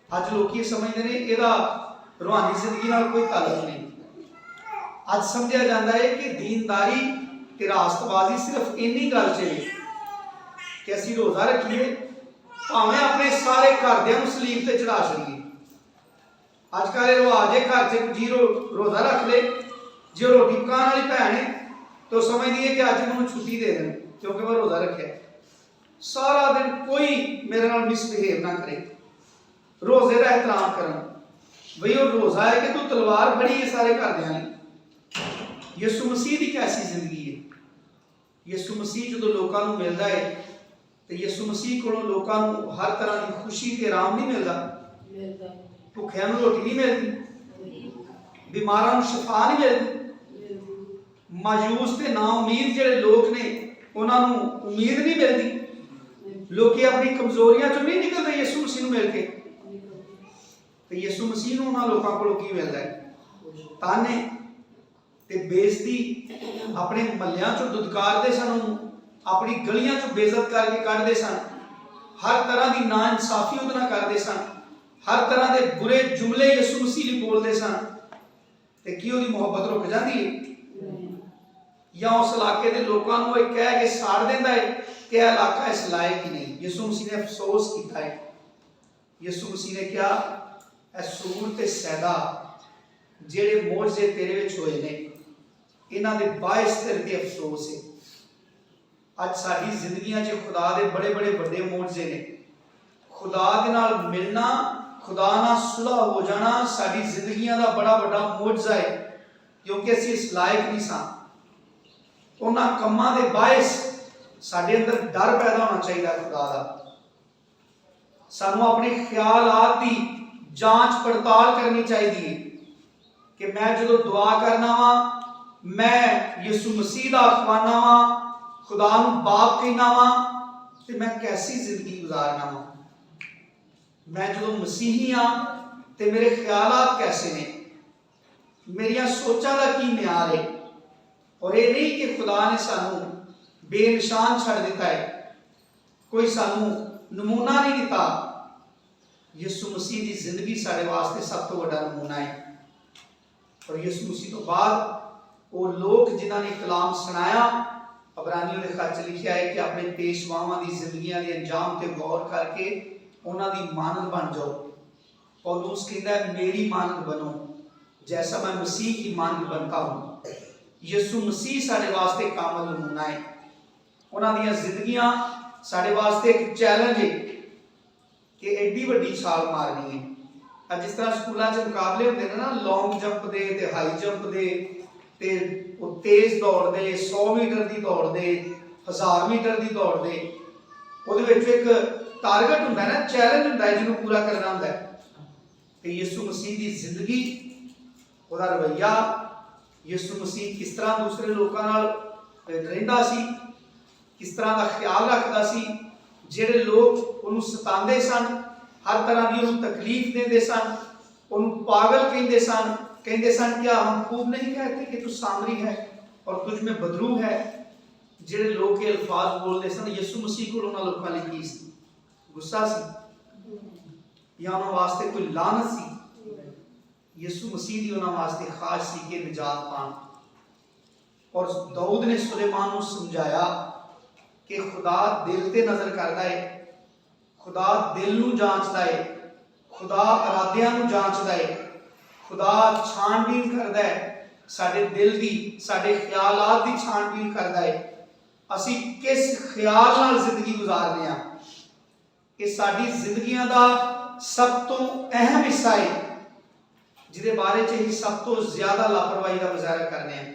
ਅੱਜ ਲੋਕੀ ਇਹ ਸਮਝਦੇ ਨੇ ਇਹਦਾ रूहानी जिंदगी नाल कोई ताल्लुक नहीं। अज समझा जाता है कि दीनदारी ते रास्तबाजी सिर्फ इन्नी गल च है कि असीं रोज़ा रखिए भावें अपने सारे घरदियां नूं सलीब ते चढ़ा छड़िए। अजकल रिवाज है घर च जी रोज़ा रख ले, जो रोटी पकाने वाली भैन है तो समझदी है कि अज मैनूं छुट्टी दे देन क्योंकि मैं रोज़ा रखा। सारा दिन कोई मेरे नाल मिसबिहेव ना करे, रोज़े का एहतराम करन। बई वो रोज़ा है कि तू तलवार फड़ी है सारे घरदियां लई। यीशु मसीह की कैसी जिंदगी है? यीशु मसीह जो लोगों को मिलता है तो यीशु मसीह को लोगों को हर तरह की खुशी ते आराम नहीं मिलता। भुखियां नूं रोटी नहीं मिलती, बीमारां नूं शफा नहीं मिलती, मायूस ते ना उम्मीद जिहड़े लोग ने उन्हां नूं उम्मीद नहीं मिलती। लोग अपनी कमजोरियां चों नहीं निकलते यीशु मसीह नूं मिल के। तो यीशु मसीह नूं उन्हां लोकां कोलों की मिलदा है? ताने ते बेइज्जती, अपने महल्लियां चों दुदकारदे सन, अपनी गलियां चों बेइज्जत करके कढदे सन, हर तरह की नाइंसाफी उहदे नाल करदे सन, हर तरह के बुरे जुमले यीशु मसीह लई बोलदे सन। ते की उहदी मुहब्बत रुक जाती है? या उस इलाके के लोगों को कह के साड़ देंदा है कि यह इलाका इस लायक ही नहीं? यीशु मसीह ने अफसोस किया है। यीशु मसीह ने क्या सूर ते सैदा जेड़े मोजे तेरे विच होए ने इन्हां दे बाइस तेरे ते अफसोस है। अज साडी जिंदगियां च खुदा दे बड़े बड़े वड्डे मोजे ने। खुदा दे नाल मिलना, खुदा नाल सुलह हो जाना साडी जिंदगियां दा बड़ा बड़ा मोजा है, क्योंकि असीं इस लायक नहीं सां। उन्हां कम्मां दे बाइस साडे अंदर डर पैदा होना चाहिए खुदा दा। सानू अपने ख्यालात दी जांच पड़ताल करनी चाहिए कि मैं जो दुआ करना वा मैं यसु मसीह दा अखवाना वा, खुदा नूं बाप कहना वा, ते मैं कैसी जिंदगी गुजारना वा। मैं जो मसीही हाँ ते मेरे ख्यालात कैसे ने, मेरिया सोचा का की म्यार है। और ये नहीं कि खुदा ने सानू बेनिशान छड़ दिता है, कोई सानू नमूना नहीं दिता। यसु मसीह की जिंदगी साढ़े वास्ते सब तो बड़ा नमूना है। और यसु मसीह तो बाद वो लोग जिन्होंने कलाम सुनाया, अबरानियों के खत लिखा है कि अपने पेशवावां की जिंदगियां के अंजाम ते गौर करके उन्होंने मानद बन जाओ। पौलुस कहता है मेरी मानद बनो जैसा मैं मसीह की मानद बनता हूँ। यसु मसीह साढ़े वास्ते कामल नमूना है। उन्होंने जिंदगियां साढ़े वास्ते एक चैलेंज है कि एडी वड्डी छाल मारनी है। जिस तरह स्कूलों के मुकाबले होंगे ना, लॉन्ग जंप दे ते हाई जंप दे ते तेज दौड़ दे, 100 मीटर की दौड़ दे, 1000 मीटर की दौड़ दे, उहदे विच एक टारगेट होंदा है ना, चैलेंज होंदा है जिन्होंने पूरा करना होंदा है। ते यसु मसीह की जिंदगी, उहदा रवैया, यसु मसीह किस तरह दूसरे लोगों नाल रहिंदा सी, किस तरह का ख्याल रखता सी। जिहड़े लोग उन्होंने सतांदे सन, हर तरह की उन्होंने तकलीफ देंदे सन, उन्होंने पागल कहते सन क्या हम खूब नहीं कहते कि तू सामरी है और तुझ में बदरू है। जिहड़े लोग के अल्फाज बोलते सन, यसु मसीह को उन्होंने लोगों ने की सी? गुस्सा सी या उन्होंने वास्ते कोई लानत सी? यसु मसीह की उन्होंने वास्ते खास सी कि निजात पान। और दाऊद ने सुलेमान को समझाया कि खुदा दिल ते नजर करता है, खुदा दिल नूं जांचदा है, खुदा इरादियां नूं जांचदा है, खुदा छानबीन करता है साडे दिल दी, साडे ख्यालात दी छानबीन करता है। असी किस ख्याल नाल जिंदगी गुजारने आ, ये साडी जिंदगियां दा सब तो अहम हिस्सा है जिहदे बारे च ही सब तो ज्यादा लापरवाही का मुजाहरा करने हैं।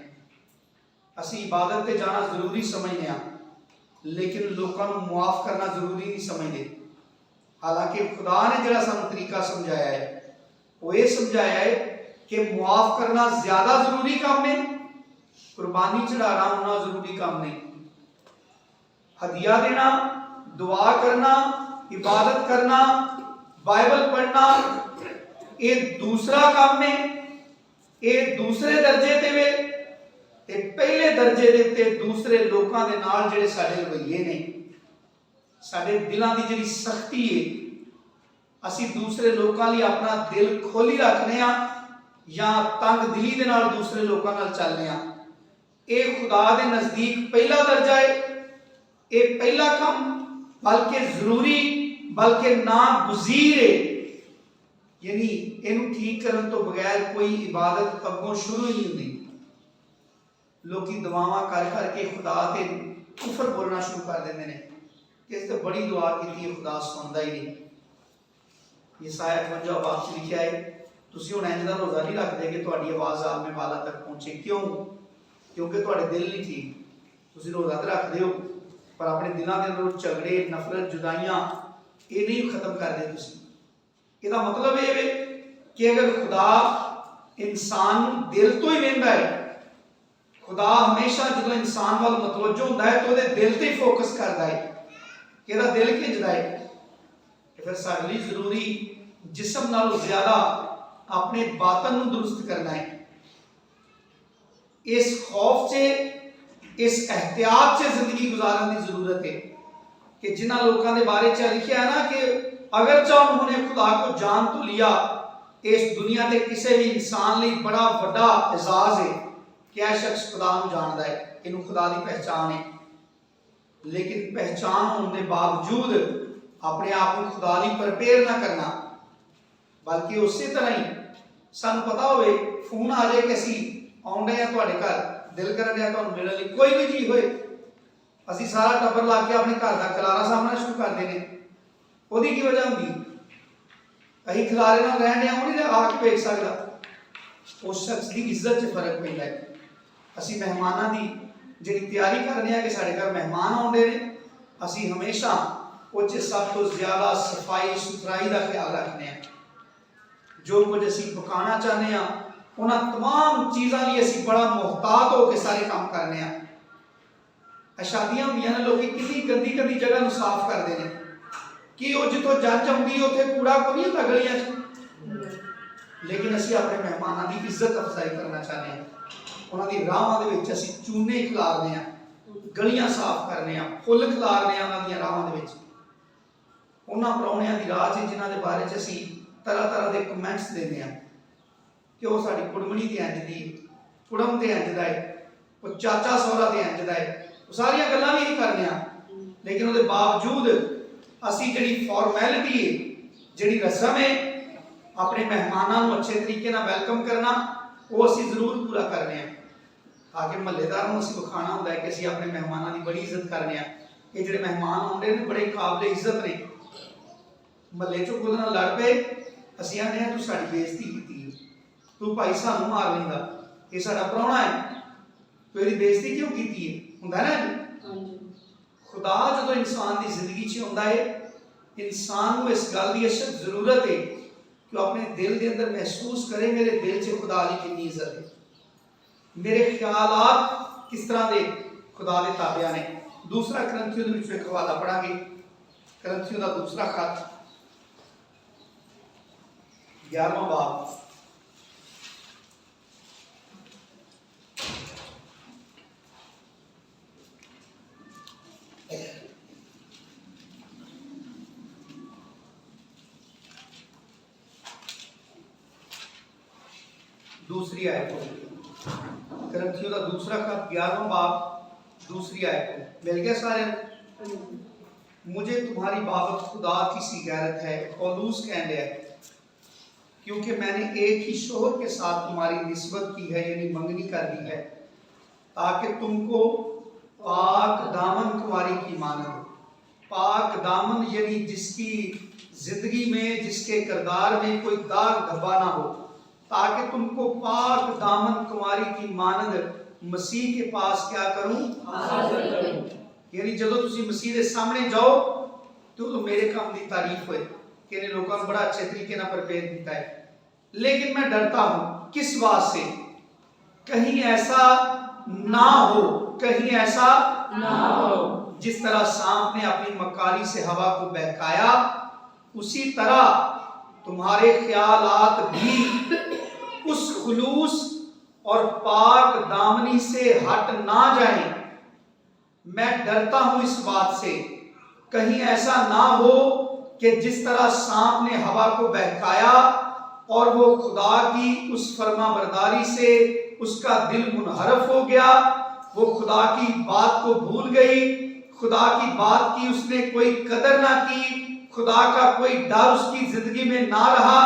असी इबादत ते जाना जरूरी समझने आ, लेकिन लोगों को मुआफ करना जरूरी नहीं समझते। हालांकि खुदा ने जिहड़ा सानू तरीका समझाया है वो ये समझाया है कि मुआफ करना ज्यादा जरूरी काम है, कुर्बानी चढ़ाना उतना जरूरी काम नहीं। हदिया देना, दुआ करना, इबादत करना, बाइबल पढ़ना, ये दूसरा काम है, ये दूसरे दर्जे ते वे। ते पहले दर्जे दे ते दूसरे लोगों के नाल जिहड़े साडे रवैये ने, साडे दिलों की जिहड़ी सख्ती है, असी दूसरे लोगों लिए अपना दिल खोली रखने आ या तंग दिली दे नाल दूसरे लोगों नाल चलने आ। ये खुदा दे नजदीक पहला दर्जा है, ये पहला काम, बल्कि जरूरी, बल्कि नागुज़ीर है। यानी इनू ठीक करने तो बगैर कोई इबादत अगों शुरू ही नहीं होती। लोग दुआवां कर करके खुदा ते कुफर बोलना शुरू कर देंगे ने कि इस तो बड़ी दुआ की खुदा सुनता ही नहीं। यसाया 52 बाब च लिखा है, तुसीं हुण इंज दा रोज़ा नहीं रखदे कि तुहाडी आवाज़ आप में वाला तक पहुंचे। क्यों? क्योंकि तुहाडे दिल नहीं ठीक। तुसीं रोज़ा तो रखदे हो पर अपने दिलों के अंदर झगड़े, नफरत, जुदाइयां ये नहीं खत्म करदे तुसीं। इसदा मतलब ये है कि अगर खुदा इंसान दिल तो ही वेंदा है, खुदा हमेशा जो इंसान वाल मतवज्जो होता है तो वो दिल से फोकस करता है कि इसदा दिल खिंचता है। फिर साडे लई जरूरी जिस्म नालों ज्यादा अपने बातन नूं दुरुस्त करना है। इस खौफ से, इस एहतियात से जिंदगी गुजारने की जरूरत है कि जिन्हां लोगों के बारे च लिखा है ना कि अगर चाहे उन्होंने खुदा को जान तो लिया, इस दुनिया के किसी भी इंसान लिए बड़ा बड़ा एजाज है कि यह शख्स खुदा को जानता है, इनू खुदा की पहचान है। लेकिन पहचान होने के बावजूद अपने आप को खुदा की प्रिपेयर ना करना, बल्कि उसी तरह ही सानू पता हो फोन आ जाए कि असी आउंडे हैं तुहाडे घर, दिल कर रहा तुहानू मिलण लई, कोई भी चीज़ होए, असी सारा टब्बर ला के अपने घर का खलारा सामना शुरू कर देने। ਉਹਦੀ की वजह होगी? अं खिलारे नाल रहन डे वो नहीं आके वेख सकता। उस शख्स की इज्जत च फर्क पैंदा है। असी मेहमानों की जिहड़ी तैयारी करने हैं कि साढ़े घर मेहमान आउंदे ने, असी हमेशा उस सब तो ज्यादा सफाई सुथराई का ख्याल रखने हैं। जो कुछ असी पकाना चाहते हैं उन्हां तमाम चीज़ों लिए असी बड़ा मुहतात होकर सारे काम करने आ। शादियां होंदियां ने लोग कितनी गंदी गंदी जगह नूं साफ करते हैं कि वो जितों जज आउंदी उत्थे कूड़ा को नहीं होंदा गलियां च, लेकिन असी अपने मेहमानों की इज्जत अफजाई करना चाहते हैं। उन्होंने राहां दे विच असी चूने खिलारने आ, गलियां साफ करने आ, फुल खिलारने आ उन्हां दी राहां दे विच। उन्हां प्राहुणियां दी राह च जिन्हां दे बारे च असी तरह तरह के कमेंट्स देने आ कि वो साडी कुड़मणी ते इंज दी, कुड़म ते इंज दा है, वो चाचा सौहरा ते इंज दा है, वो सारियां गल्लां भी नहीं करने आ, लेकिन उसके बावजूद असी जिहड़ी फॉर्मैलिटी है, जिहड़ी रस्म है, अपने मेहमानों को अच्छे तरीके नाल वेलकम करना, वो असी जरूर पूरा करने आ। ताकि महल्लेदार को असी विखाना होंदा है कि असी अपने मेहमानों की बड़ी इज्जत करने आ। ये जिहड़े मेहमान आउंदे ने बड़े काबिल इज्जत ने। महल्ले चों कुछ नाल लड़ पे असी आने तू साडी बेइज्जती कीती है, तू भाई सानू मार लैंदा, ये साडा प्राहुणा है, तो इसदी बेइज्जती क्यों कीती है? हुंदा ना जी। खुदा जो इंसान की जिंदगी च आउंदा है, इंसान को इस गल की अशद जरूरत है कि अपने दिल के अंदर महसूस करे मेरे दिल च खुदा की कितनी इज्जत है, मेरे ख्यालात किस तरह के खुदा के ताबिया ने। दूसरा करंथियों के एक हवाला पढ़ांगे, करंथियों का दूसरा खत 11वां बाब, दूसरी आयत को, करंथियों का दूसरा खत 11वां बाब दूसरी आयत को। मिल गया सारे? मुझे तुम्हारी बाबत खुदा की सी गैरत है, पौलुस कह रहा है, क्योंकि मैंने एक ही शोहर के साथ तुम्हारी निस्बत की है, यानी मंगनी कर दी है, ताकि तुमको पाक दामन कुंवारी की मानद। पाक दामन यानी जिसकी जिंदगी में, जिसके किरदार में कोई दाग धब्बा ना हो, ताकि तुमको पाक दामन कुंवारी की मानद मसीह के पास क्या करूं? यानी जदों तुसी मसीह के सामने जाओ तो मेरे काम की तारीफ होए कि इन्हें लोगों को बड़ा अच्छे तरीके नाल प्रपेयर किया है। लेकिन मैं डरता हूं, किस बात से? कहीं ऐसा ना हो, कहीं ऐसा ना हो जिस तरह सांप ने अपनी मकारी से हवा को बहकाया, उसी तरह तुम्हारे ख्यालात भी उस खुलूस और पाक दामनी से हट ना जाएं। मैं डरता हूं इस बात से, कहीं ऐसा ना हो कि जिस तरह सांप ने हवा को बहकाया और वो खुदा की उस फरमाबरदारी से उसका दिल मुनहरफ हो गया, वो खुदा की बात को भूल गई, खुदा की बात की उसने कोई कदर ना की, खुदा का कोई डर उसकी जिंदगी में ना रहा।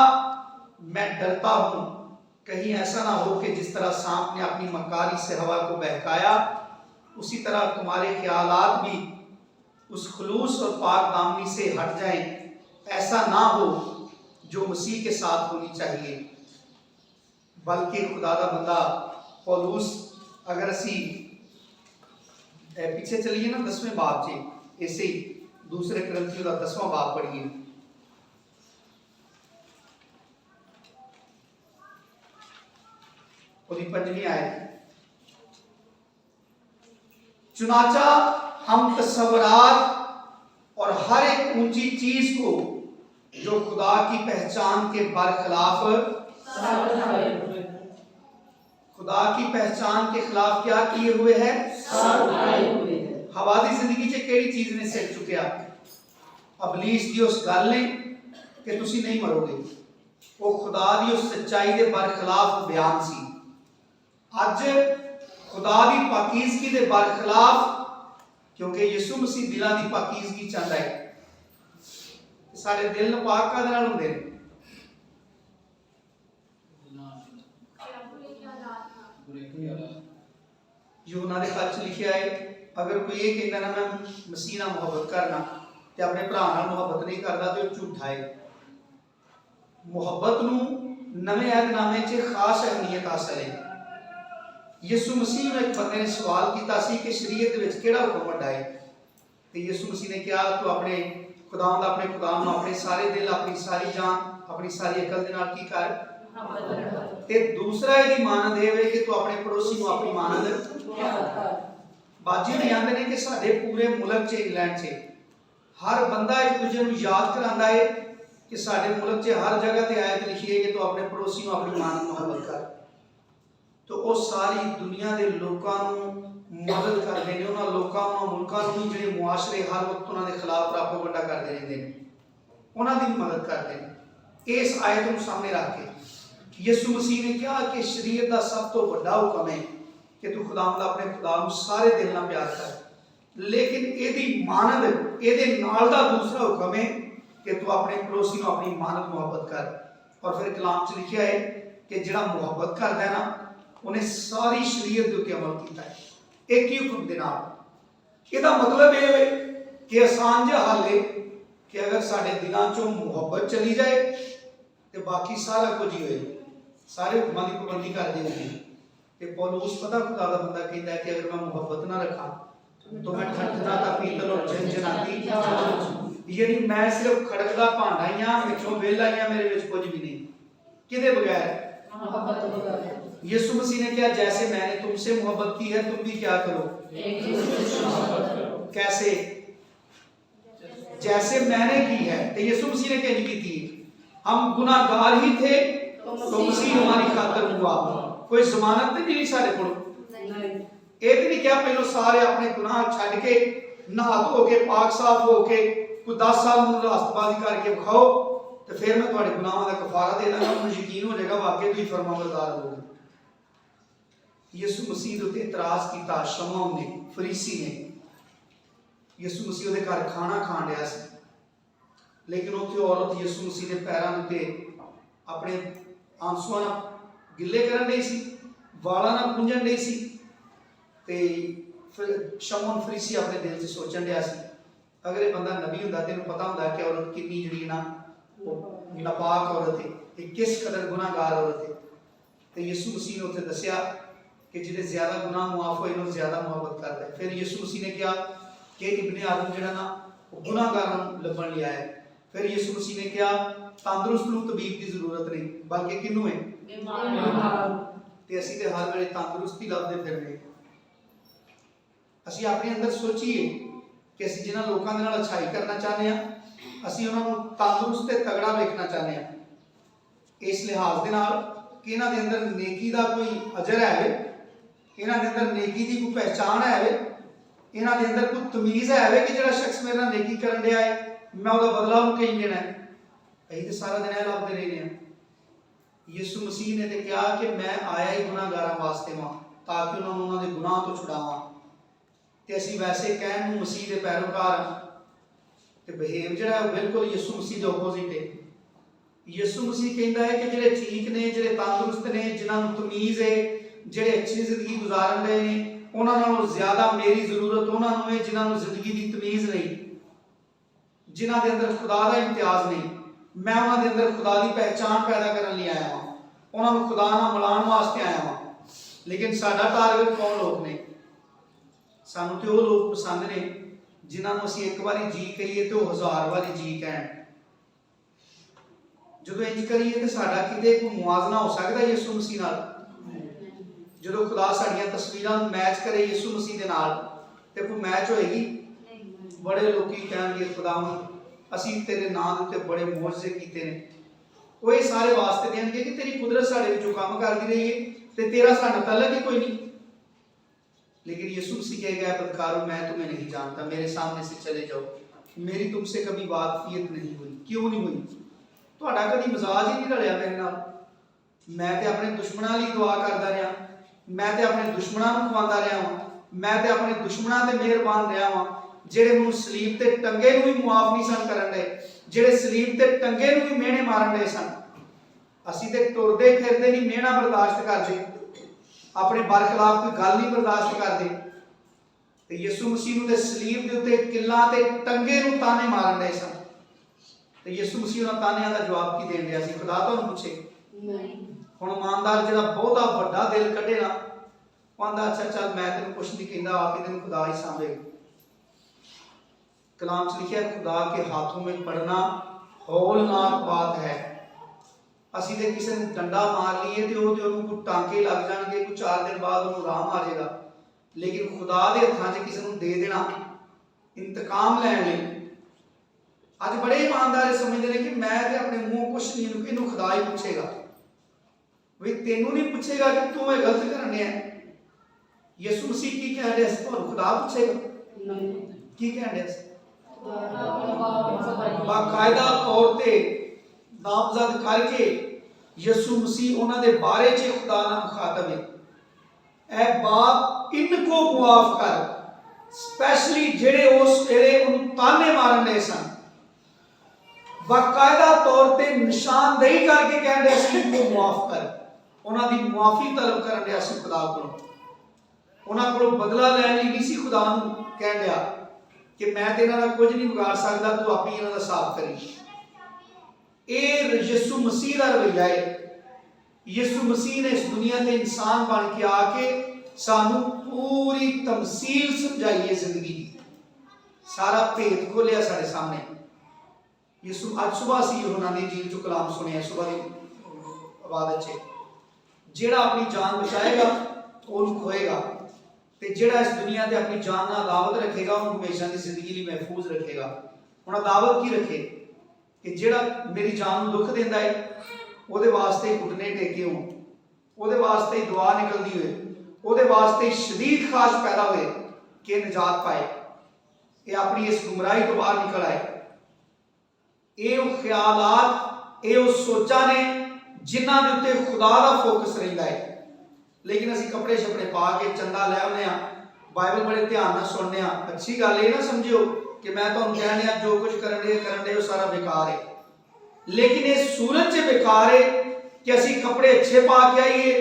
मैं डरता हूं कहीं ऐसा ना हो कि जिस तरह सांप ने अपनी मकारी से हवा को बहकाया, उसी तरह तुम्हारे ख्यालात भी उस खुलूस और पाक दामनी से हट जाएं। ऐसा ना हो जो मसीह के साथ होनी चाहिए। बल्कि खुदा दा बंदा पौलुस, अगर असी पीछे चलिए ना 10वें बाब से, ऐसे ही दूसरे करंथियों का 10वां बाब पढ़िए, और 5वीं आयत। चुनाचा हम तस्वरात और हर एक ऊंची चीज को जो खुदा की पहचान के बरखिलाफ, खुदा की पहचान के खिलाफ क्या किए हुए है? हवादी जिंदगी च केड़ी चीज ने सिर चुकया? अबलीस दी उस गल ने कि तुसी नहीं मरोगे, वो खुदा दी उस सच्चाई के बरखिलाफ बयान सी। अज खुदा दी पाकीज़गी दे बरखिलाफ, क्योंकि यीशु मसीह दिलों की पाकीज़गी चाहता है। सारे दिल पाक काहदे नाल हुंदे ने? यूहन्ना दे खत च लिखिया है, अगर कोई ये कहंदा ना मैं मसीह नाल मुहब्बत करना ते अपने भरा नाल मुहब्बत नहीं करदा ते झूठा है। मुहब्बत नूं नवें अहदनामे च खास अहमियत हासिल है। यीशु मसीह ने एक बंदे ने सवाल किया सी कि शरीयत विच किहड़ा हुक्म वड्डा है, ते यीशु मसीह ने कहा तू अपने खुदा नूं अपने सारे दिल, अपनी सारी जान, अपनी सारी अकल दे नाल की कर? ਤੇ ਦੂਸਰਾ ਇਹਦੀ ਮਾਨਦ ਇਹ ਵੇ ਕਿ ਤੂੰ ਆਪਣੇ ਪੜੋਸੀ ਨੂੰ ਆਪਣੀ ਮਾਨਦ ਬਾਜੀ ਨੇ ਆਂਦੇ ਨੇ ਕਿ ਸਾਡੇ ਪੂਰੇ ਮੁਲਕ 'ਚ ਇੰਗਲੈਂਡ 'ਚ ਹਰ ਬੰਦਾ ਇੱਕ ਦੂਜੇ ਨੂੰ ਯਾਦ ਕਰਾਂਦਾ ਹੈ ਕਿ ਸਾਡੇ ਮੁਲਕ 'ਚ ਹਰ ਜਗ੍ਹਾ ਤੇ ਆਇਤ ਲਿਖੀ ਹੈ ਕਿ ਤੂੰ ਆਪਣੇ ਪੜੋਸੀ ਨੂੰ ਆਪਣੀ ਮਾਨਦ ਮੁਹੱਬਤ ਕਰ। तो वो सारी दुनिया के लोगों मदद करते हैं, उन्होंने लोगों मुल्कों में जो मुआशरे हर वक्त उन्होंने खिलाफ प्रोपेगेंडा करते रहते हैं, उन्होंने भी मदद करते हैं। इस आयत को सामने रख के यीशु मसीह ने कहा कि शरीयत का सब तो बड़ा हुक्म है कि तू खुदावंद अपने खुदा को सारे दिल नाल प्यार कर, लेकिन यदि मानद ये नाल दा दूसरा हुक्म है कि तू अपने पड़ोसी को अपनी मानद मुहब्बत कर। और फिर कलाम च लिखा है कि जिहड़ा मुहब्बत करता है ना उन्हें सारी शरीयत के उत्ते अमल किया है एक ही हुक्म के नाल। इसदा मतलब यह है कि आसान जिहा हल है कि अगर साडे दिलों चों मुहब्बत चली जाए तो बाकी सारा कुछ ही होए, सारे हुक्मां की पाबंदी कर देंगे। ते पौलुस पता खुदा दा बंदा कहता है कि अगर मैं मुहब्बत ना रखा तो मैं ठठराता पीतल और झंझनाती, यानी मैं सिर्फ खड़कदा भांडा ही हां, पिछों वेला ही हां, मेरे विच कुछ भी नहीं, किदे बगैर मुहब्बत के बगैर। यीशु मसीह ने कहा जैसे मैंने तुमसे मोहब्बत की है तुम भी क्या करो, एक दूसरे से मोहब्बत करो। कैसे? जैसे मैंने की है। तो यीशु मसीह ने क्या की थी? हम गुनाहगार ही थे तो मसीह हमारी खातिर हुआ। कोई जमानत नहीं मिली सारे को, एक नहीं क्या पहले सारे अपने गुनाह छड़ के नहा धो के पाक साफ हो के कोई 10 साल मुझे रास्तबाजी करके विखाओ तो फिर मैं तुम्हारे गुनाहों का कफारा दे दूंगा, मुझे यकीन हो जाएगा वाकई तुम फरमाबरदार हो। यीशु मसीह के उत्ते इतराज किया शमौन ने, फरीसी ने। यीशु मसीह के घर खाना खान रहा सी, लेकिन उत्थे औरत यीशु मसीह के पैरों उत्ते अपने आंसुआं नाल गिले करन रही सी, वालां नाल पूंजन रही सी। ते फिर शमौन फरीसी अपने दिल से सोचन रहा सी अगर ये बंदा नबी हुंदा ते इहनूं पता हुंदा कि औरत कितनी जिहड़ी ना नापाक औरत है, किस कदर गुनाहगार औरत है। तो यीशु मसीह ने उत्थे दस्सिया कि जिहदे ज्यादा गुनाह मुआफ होए उन्हें ज्यादा मोहब्बत करता है। फिर यीशु मसीह ने कहा कि इब्ने आदम जिहड़ा ना गुनाहगारां नूं लभण लिया है। फिर यीशु मसीह ने कहा तंदुरुस्त नूं तबीब की जरूरत नहीं बल्कि किनू है, ते असीं ते हर वेले तंदुरुस्ती लभदे फिरदे। असीं अपने अंदर सोचीए कि असीं जिन्हां लोकां दे नाल अच्छाई करना चाहते हैं, असीं उन्हां नूं तंदुरुस्त ते तगड़ा देखना चाहते हैं, इस लिहाज दे नाल कि इन्हां दे अंदर नेकी दा कोई अजर है, इन्हां दे अंदर नेकी दी कोई पहचान है, इन्हां दे अंदर कोई तमीज है कि जिहड़ा शख्स मेरे नाल नेकी करन दिया है मैं उहदा बदला उहनूं किंज देना है। असीं ते सारा दिन लभदे रहने हैं। यीशु मसीह ने तो कहा कि मैं आया ही गुनाहगारां वास्ते वां ताकि उन्हां नूं उन्हां दे गुनाह तो छुड़ावां। ते असीं वैसे कहण नूं मसीह दे पैरोकार ते बिहेव जिहड़ा बिल्कुल यीशु मसीह दे ओपोजिट है। यीशु मसीह कहता है कि जिहड़े ठीक ने, जिहड़े तंदुरुस्त ने, जिन्हां नूं तमीज है, जिहड़े अच्छी जिंदगी गुजारन रहे ने, उन्हां नालों ज्यादा मेरी जरूरत उन्हां नूं है जिन्हां नूं जिंदगी दी तमीज नहीं, जिन्हां दे अंदर खुदा दा इम्तियाज नहीं। मैं उन्हां दे अंदर खुदा दी पहचान पैदा करन लई आया हां, उन्हां नूं खुदा नाल मिलाण वास्ते आया हां। लेकिन साडा टारगेट कौन लोग ने? सानूं ते ओह लोग पसंद ने जिन्हां नूं असीं एक बारी जी कहीए ते ओह 1000 वारी जी कहण। ਜਦੋਂ ਇੰਜ ਕਰੀਏ ਤੇ ਸਾਡਾ ਕਿਤੇ ਕੋਈ ਮੁਆਜ਼ਨਾ ਹੋ ਸਕਦਾ ਯਿਸੂ ਮਸੀਹ ਨਾਲ? ਜਦੋਂ ਖੁਦਾ ਸਾਡੀਆਂ ਤਸਵੀਰਾਂ ਨੂੰ ਮੈਚ ਕਰੇ ਯਿਸੂ ਮਸੀਹ ਦੇ ਨਾਲ ਤੇ ਕੋਈ ਮੈਚ ਹੋਏਗੀ? ਬੜੇ ਲੋਕੀ ਕਹਿਣਗੇ ਖੁਦਾਵੰਦ ਅਸੀਂ ਤੇਰੇ ਨਾਮ ਦੇ ਉੱਤੇ ਬੜੇ ਮੌਜਜ਼ੇ ਕੀਤੇ ਨੇ। ਉਹ ਇਹ ਸਾਰੇ ਵਾਸਤੇ ਦੇਣਗੇ ਕਿ ਤੇਰੀ ਕੁਦਰਤ ਸਾਡੇ ਵਿੱਚੋਂ ਕੰਮ ਕਰਦੀ ਰਹੀ ਹੈ ਤੇ ਤੇਰਾ ਸਾਡੇ ਤਾਲੁਕ ਹੀ ਕੋਈ नहीं। लेकिन यीशु मसीह कहेगा बदकारों मैं तुम्हें नहीं जानता, मेरे सामने से चले जाओ, मेरी तुमसे कभी वाकफियत नहीं हुई। क्यों नहीं हुई? ਤੁਹਾਡਾ ਕਦੀ ਮਜ਼ਾਜ ਹੀ ਨਹੀਂ ਰਲਿਆ ਮੇਰੇ ਨਾਲ। मैं तो अपने दुश्मनों ਲਈ दुआ करता रहा, मैं तो अपने दुश्मनों ਨੂੰ ਖਵਾਉਂਦਾ ਰਿਹਾ ਹਾਂ, मैं तो अपने दुश्मनों ਤੇ ਮਿਹਰਬਾਨ ਰਿਹਾ ਹਾਂ ਜਿਹੜੇ ਮੈਨੂੰ ਸਲੀਬ ਤੇ ਟੰਗੇ ਨੂੰ ਵੀ ਮੁਆਫ ਨਹੀਂ ਸਨ ਕਰਨ ਦੇ, ਜਿਹੜੇ ਸਲੀਬ ਤੇ ਟੰਗੇ ਨੂੰ ਵੀ ਮਿਹਣੇ ਮਾਰਨ ਦੇ ਸਨ। ਅਸੀਂ ਤੇ ਟੁਰਦੇ ਫਿਰਦੇ ਨਹੀਂ ਮਿਹਣਾ ਬਰਦਾਸ਼ਤ ਕਰਦੇ, ਆਪਣੇ ਬਰਖਲਾਫ ਕੋਈ ਗੱਲ ਨਹੀਂ ਬਰਦਾਸ਼ਤ ਕਰਦੇ। ਤੇ ਯਿਸੂ ਮਸੀਹ ਨੂੰ ਤੇ ਸਲੀਬ ਦੇ ਉੱਤੇ ਕਿੱਲਾਂ ਤੇ ਟੰਗੇ ਨੂੰ ਤਾਨੇ ਮਾਰਨ ਦੇ ਸਨ। ਤੇ ਯਿਸੂ ਮਸੀਹ ਉਹਨਾਂ ਤਾਨਿਆਂ ਦਾ ਜਵਾਬ ਕੀ ਦੇਣ ਰਿਹਾ ਸੀ? ਖੁਦਾ ਤੁਹਾਨੂੰ ਪੁੱਛੇ ਨਹੀਂ। ਹੁਣ ਇਮਾਨਦਾਰ ਜਿਹੜਾ ਬਹੁਤਾ ਵੱਡਾ ਦਿਲ ਕੱਢੇ ਨਾ, ਕਹਿੰਦਾ ਅੱਛਾ ਚੱਲ ਮੈਂ ਤੈਨੂੰ ਕੁਛ ਨਹੀਂ ਕਹਿੰਦਾ, ਆਪ ही ਤੈਨੂੰ खुदा ही सामभेगा। कलाम से लिखा है खुदा के हाथों में पड़ना हौलनाक बात है। ਅਸੀਂ ਤੇ ਕਿਸੇ ਨੂੰ ਡੰਡਾ ਮਾਰ ਲਈਏ ਤੇ ਉਹਨੂੰ ਕੋਈ ਟਾਂਕੇ ਲੱਗ ਜਾਣਗੇ, ਕੋਈ 4 ਦਿਨ ਬਾਅਦ ਉਹਨੂੰ ਆਰਾਮ ਆ ਜਾਏਗਾ। ਲੇਕਿਨ ਖੁਦਾ ਦੇ ਹੱਥਾਂ 'ਚ ਕਿਸੇ ਨੂੰ ਦੇ ਦੇਣਾ ਇੰਤਕਾਮ ਲੈਣ ਲਈ, ਅੱਜ ਬੜੇ ਇਮਾਨਦਾਰ ਸਮਝਦੇ ਨੇ ਕਿ ਮੈਂ ਤੇ ਆਪਣੇ ਮੂੰਹ ਕੁਛ ਨਹੀਂ, ਇਹਨੂੰ ਖੁਦਾ ਹੀ ਪੁੱਛੇਗਾ। ਵੀ ਤੈਨੂੰ ਨਹੀਂ ਪੁੱਛੇਗਾ ਕਿ ਤੂੰ ਇਹ ਗਲਤ ਕਰਨ ਡਿਆ। ਯਿਸੂ ਮਸੀਹ ਕੀ ਕਹਿ ਰਿਹਾ ਸੀ? ਤੁਹਾਨੂੰ ਖੁਦਾ ਪੁੱਛੇਗਾ? ਕੀ ਕਹਿ ਰਿਹਾ ਸੀ? ਬਾਕਾਇਦਾ ਤੌਰ ਤੇ ਨਾਮਜ਼ਦ ਕਰਕੇ ਯਿਸੂ ਮਸੀਹ ਉਹਨਾਂ ਦੇ ਬਾਰੇ 'ਚ ਖੁਦਾ ਨਾਲ ਮੁਖਾਤਬ ਹੈ। ਐ ਬਾਪ ਇनको ਮੁਆਫ ਕਰ, ਸਪੈਸ਼ਲੀ ਜਿਹੜੇ ਉਸ ਵੇਲੇ ਉਹਨੂੰ ਤਾਨੇ ਮਾਰਨ ਦੇ ਸਨ, ਬਾਕਾਇਦਾ ਤੌਰ ਤੇ ਨਿਸ਼ਾਨਦੇਹੀ ਕਰਕੇ ਕਹਿ ਰਿਹਾ ਸੀ ਇनको ਮੁਆਫ ਕਰ। ਉਹਨਾਂ ਦੀ ਮੁਆਫੀ ਤਲਬ ਕਰਨ ਰਿਹਾ ਸੀ ਖੁਦਾ ਕੋਲੋਂ। ਉਹਨਾਂ ਕੋਲੋਂ ਬਦਲਾ ਲੈਣ ਲਈ ਨਹੀਂ ਸੀ ਖੁਦਾ ਨੂੰ ਕਹਿ ਰਿਹਾ ਕਿ ਮੈਂ ਤੇ ਇਹਨਾਂ ਦਾ ਕੁਝ ਨਹੀਂ ਵਿਗਾੜ ਸਕਦਾ, ਤੂੰ ਆਪੇ ਇਹਨਾਂ ਦਾ ਸਾਫ਼ ਕਰੀ। ਇਹ ਯਿਸੂ ਮਸੀਹ ਦਾ ਰਵੱਈਆ ਹੈ। ਯਿਸੂ ਮਸੀਹ ਨੇ ਇਸ ਦੁਨੀਆ ਤੇ ਇਨਸਾਨ ਬਣ ਕੇ ਆ ਕੇ ਸਾਨੂੰ ਪੂਰੀ ਤਮਸੀਲ ਸਮਝਾਈ ਹੈ ਜ਼ਿੰਦਗੀ ਦੀ, ਸਾਰਾ ਭੇਦ ਖੋਲਿਆ ਸਾਡੇ ਸਾਹਮਣੇ। ਯਿਸੂ ਅੱਜ ਸੁਬਾਹ ਸੀ ਉਹਨਾਂ ਨੇ ਜੀਲ ਚੋਂ ਕਲਾਮ ਸੁਣਿਆ ਸੁਬਾਹ ਦੀ ਇਬਾਦਤ 'ਚ, ਜਿਹੜਾ ਆਪਣੀ ਜਾਨ ਬਚਾਏਗਾ ਉਹਨੂੰ ਖੋਏਗਾ, ਤੇ ਜਿਹੜਾ ਇਸ ਦੁਨੀਆ ਤੇ ਆਪਣੀ ਜਾਨ ਨਾਲ ਅਦਾਵਤ ਰੱਖੇਗਾ ਉਹਨੂੰ ਹਮੇਸ਼ਾ ਦੀ ਜ਼ਿੰਦਗੀ ਲਈ ਮਹਿਫੂਜ਼ ਰੱਖੇਗਾ। ਹੁਣ ਅਦਾਵਤ ਕੀ ਰੱਖੇ? ਕਿ ਜਿਹੜਾ ਮੇਰੀ ਜਾਨ ਨੂੰ ਦੁੱਖ ਦਿੰਦਾ ਹੈ ਉਹਦੇ ਵਾਸਤੇ ਘੁਟਨੇ ਟੇਕੇ ਹੋਣ, ਉਹਦੇ ਵਾਸਤੇ ਦੁਆ ਨਿਕਲਦੀ ਹੋਏ, ਉਹਦੇ ਵਾਸਤੇ ਸ਼ਦੀਦ ਖਾਸ਼ ਪੈਦਾ ਹੋਏ ਕਿ ਨਜਾਤ ਪਾਏ, ਇਹ ਆਪਣੀ ਇਸ ਗੁੰਮਰਾਹੀ ਤੋਂ ਬਾਹਰ ਨਿਕਲ ਆਏ। ਇਹ ਉਹ ਖਿਆਲਾਤ, ਇਹ ਉਹ ਸੋਚਾਂ ਨੇ ਜਿਨ੍ਹਾਂ ਦੇ ਉੱਤੇ ਖੁਦਾ ਦਾ ਫੋਕਸ ਰਹਿੰਦਾ ਹੈ। ਲੇਕਿਨ ਅਸੀਂ ਕੱਪੜੇ ਛਪੜੇ ਪਾ ਕੇ ਚੰਦਾ ਲੈ ਆਉਂਦੇ ਹਾਂ, ਬਾਈਬਲ ਬੜੇ ਧਿਆਨ ਨਾਲ ਸੁਣਦੇ ਹਾਂ। ਅੱਛੀ ਗੱਲ ਇਹ ਨਾ ਸਮਝਿਓ ਕਿ ਮੈਂ ਤੁਹਾਨੂੰ ਕਹਿ ਰਿਹਾ ਜੋ ਕੁਝ ਕਰਨ ਦੇ ਉਹ ਸਾਰਾ ਬੇਕਾਰ ਹੈ। ਲੇਕਿਨ ਇਹ ਸੂਰਤ 'ਚ ਬੇਕਾਰ ਹੈ ਕਿ ਅਸੀਂ ਕੱਪੜੇ ਅੱਛੇ ਪਾ ਕੇ ਆਈਏ,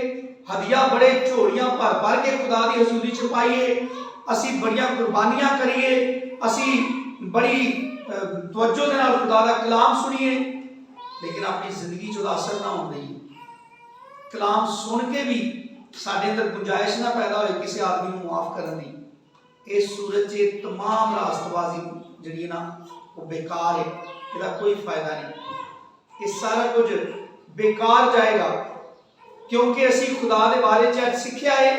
ਹਦੀਆ ਬੜੇ ਝੋਲੀਆਂ ਭਰ ਭਰ ਕੇ ਖੁਦਾ ਦੀ ਹਜ਼ੂਰੀ 'ਚ ਪਾਈਏ, ਅਸੀਂ ਬੜੀਆਂ ਕੁਰਬਾਨੀਆਂ ਕਰੀਏ, ਅਸੀਂ ਬੜੀ ਤਵੱਜੋ ਦੇ ਨਾਲ ਖੁਦਾ ਦਾ ਕਲਾਮ ਸੁਣੀਏ, ਲੇਕਿਨ ਆਪਣੀ ਜ਼ਿੰਦਗੀ 'ਚ ਉਹਦਾ ਅਸਰ ਨਾ ਹੋਣ ਦੇਈਏ। ਕਲਾਮ ਸੁਣ ਕੇ ਵੀ ਸਾਡੇ ਅੰਦਰ ਗੁੰਜਾਇਸ਼ ਨਾ ਪੈਦਾ ਹੋਏ ਕਿਸੇ ਆਦਮੀ ਨੂੰ ਮੁਆਫ ਕਰਨ ਦੀ। ਇਸ ਸੂਰਤ 'ਚ ਤਮਾਮ ਰਾਸਤਬਾਜ਼ੀ ਜਿਹੜੀ ਨਾ ਉਹ ਬੇਕਾਰ ਹੈ, ਇਹਦਾ ਕੋਈ ਫਾਇਦਾ ਨਹੀਂ। ਇਹ ਸਾਰਾ ਕੁਝ ਬੇਕਾਰ ਜਾਏਗਾ ਕਿਉਂਕਿ ਅਸੀਂ ਖੁਦਾ ਦੇ ਬਾਰੇ 'ਚ ਸਿੱਖਿਆ ਹੈ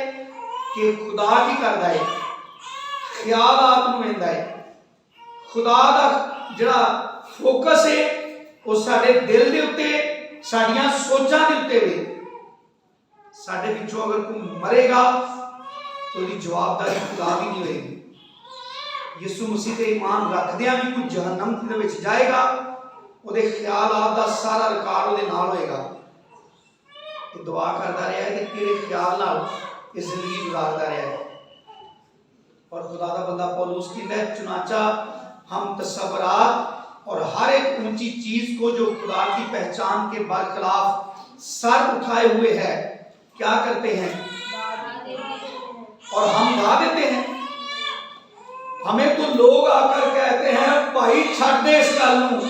ਕਿ ਖੁਦਾ ਕੀ ਕਰਦਾ ਹੈ, ਖਿਆਲਾਤ ਨੂੰ ਲੈਂਦਾ ਹੈ। ਖੁਦਾ ਦਾ ਜਿਹੜਾ ਫੋਕਸ ਹੈ ਉਹ ਸਾਡੇ ਦਿਲ ਦੇ ਉੱਤੇ, ਸਾਡੀਆਂ ਸੋਚਾਂ ਦੇ ਉੱਤੇ ਵੇ। ਸਾਡੇ ਵਿੱਚੋਂ ਅਗਰ ਕੋਈ ਮਰੇਗਾ ਤਾਂ ਉਹਦੀ ਜਵਾਬਦਾਰੀ ਖੁਦਾ ਦੀ ਨਹੀਂ ਹੋਏਗੀ। ਯਿਸੂ ਮਸੀਹ ਤੇ ਈਮਾਨ ਰੱਖਦਿਆਂ ਵੀ ਕੋਈ ਜਹੰਨਮ ਦੇ ਵਿੱਚ ਜਾਏਗਾ, ਉਹਦੇ ਖਿਆਲਾਤ ਦਾ ਸਾਰਾ ਰਿਕਾਰਡ ਉਹਦੇ ਨਾਲ ਹੋਏਗਾ। ਇਹ ਦੁਆ ਕਰਦਾ ਰਿਹਾ ਕਿ ਕਿਹੜੇ ਖਿਆਲ ਨਾਲ ਇਹ ਜ਼ਿੰਦਗੀ ਗੁਜ਼ਾਰਦਾ ਰਿਹਾ। और खुदा का बंदा पौलुस कहता है चुनाचा हम तसव्वुरात और हर एक ऊंची चीज को जो खुदा की पहचान के बरखिलाफ सर उठाए हुए है क्या करते हैं और हम ढा देते हैं। हमें तो लोग आकर कहते हैं भाई छड़ दे इस गल नूं,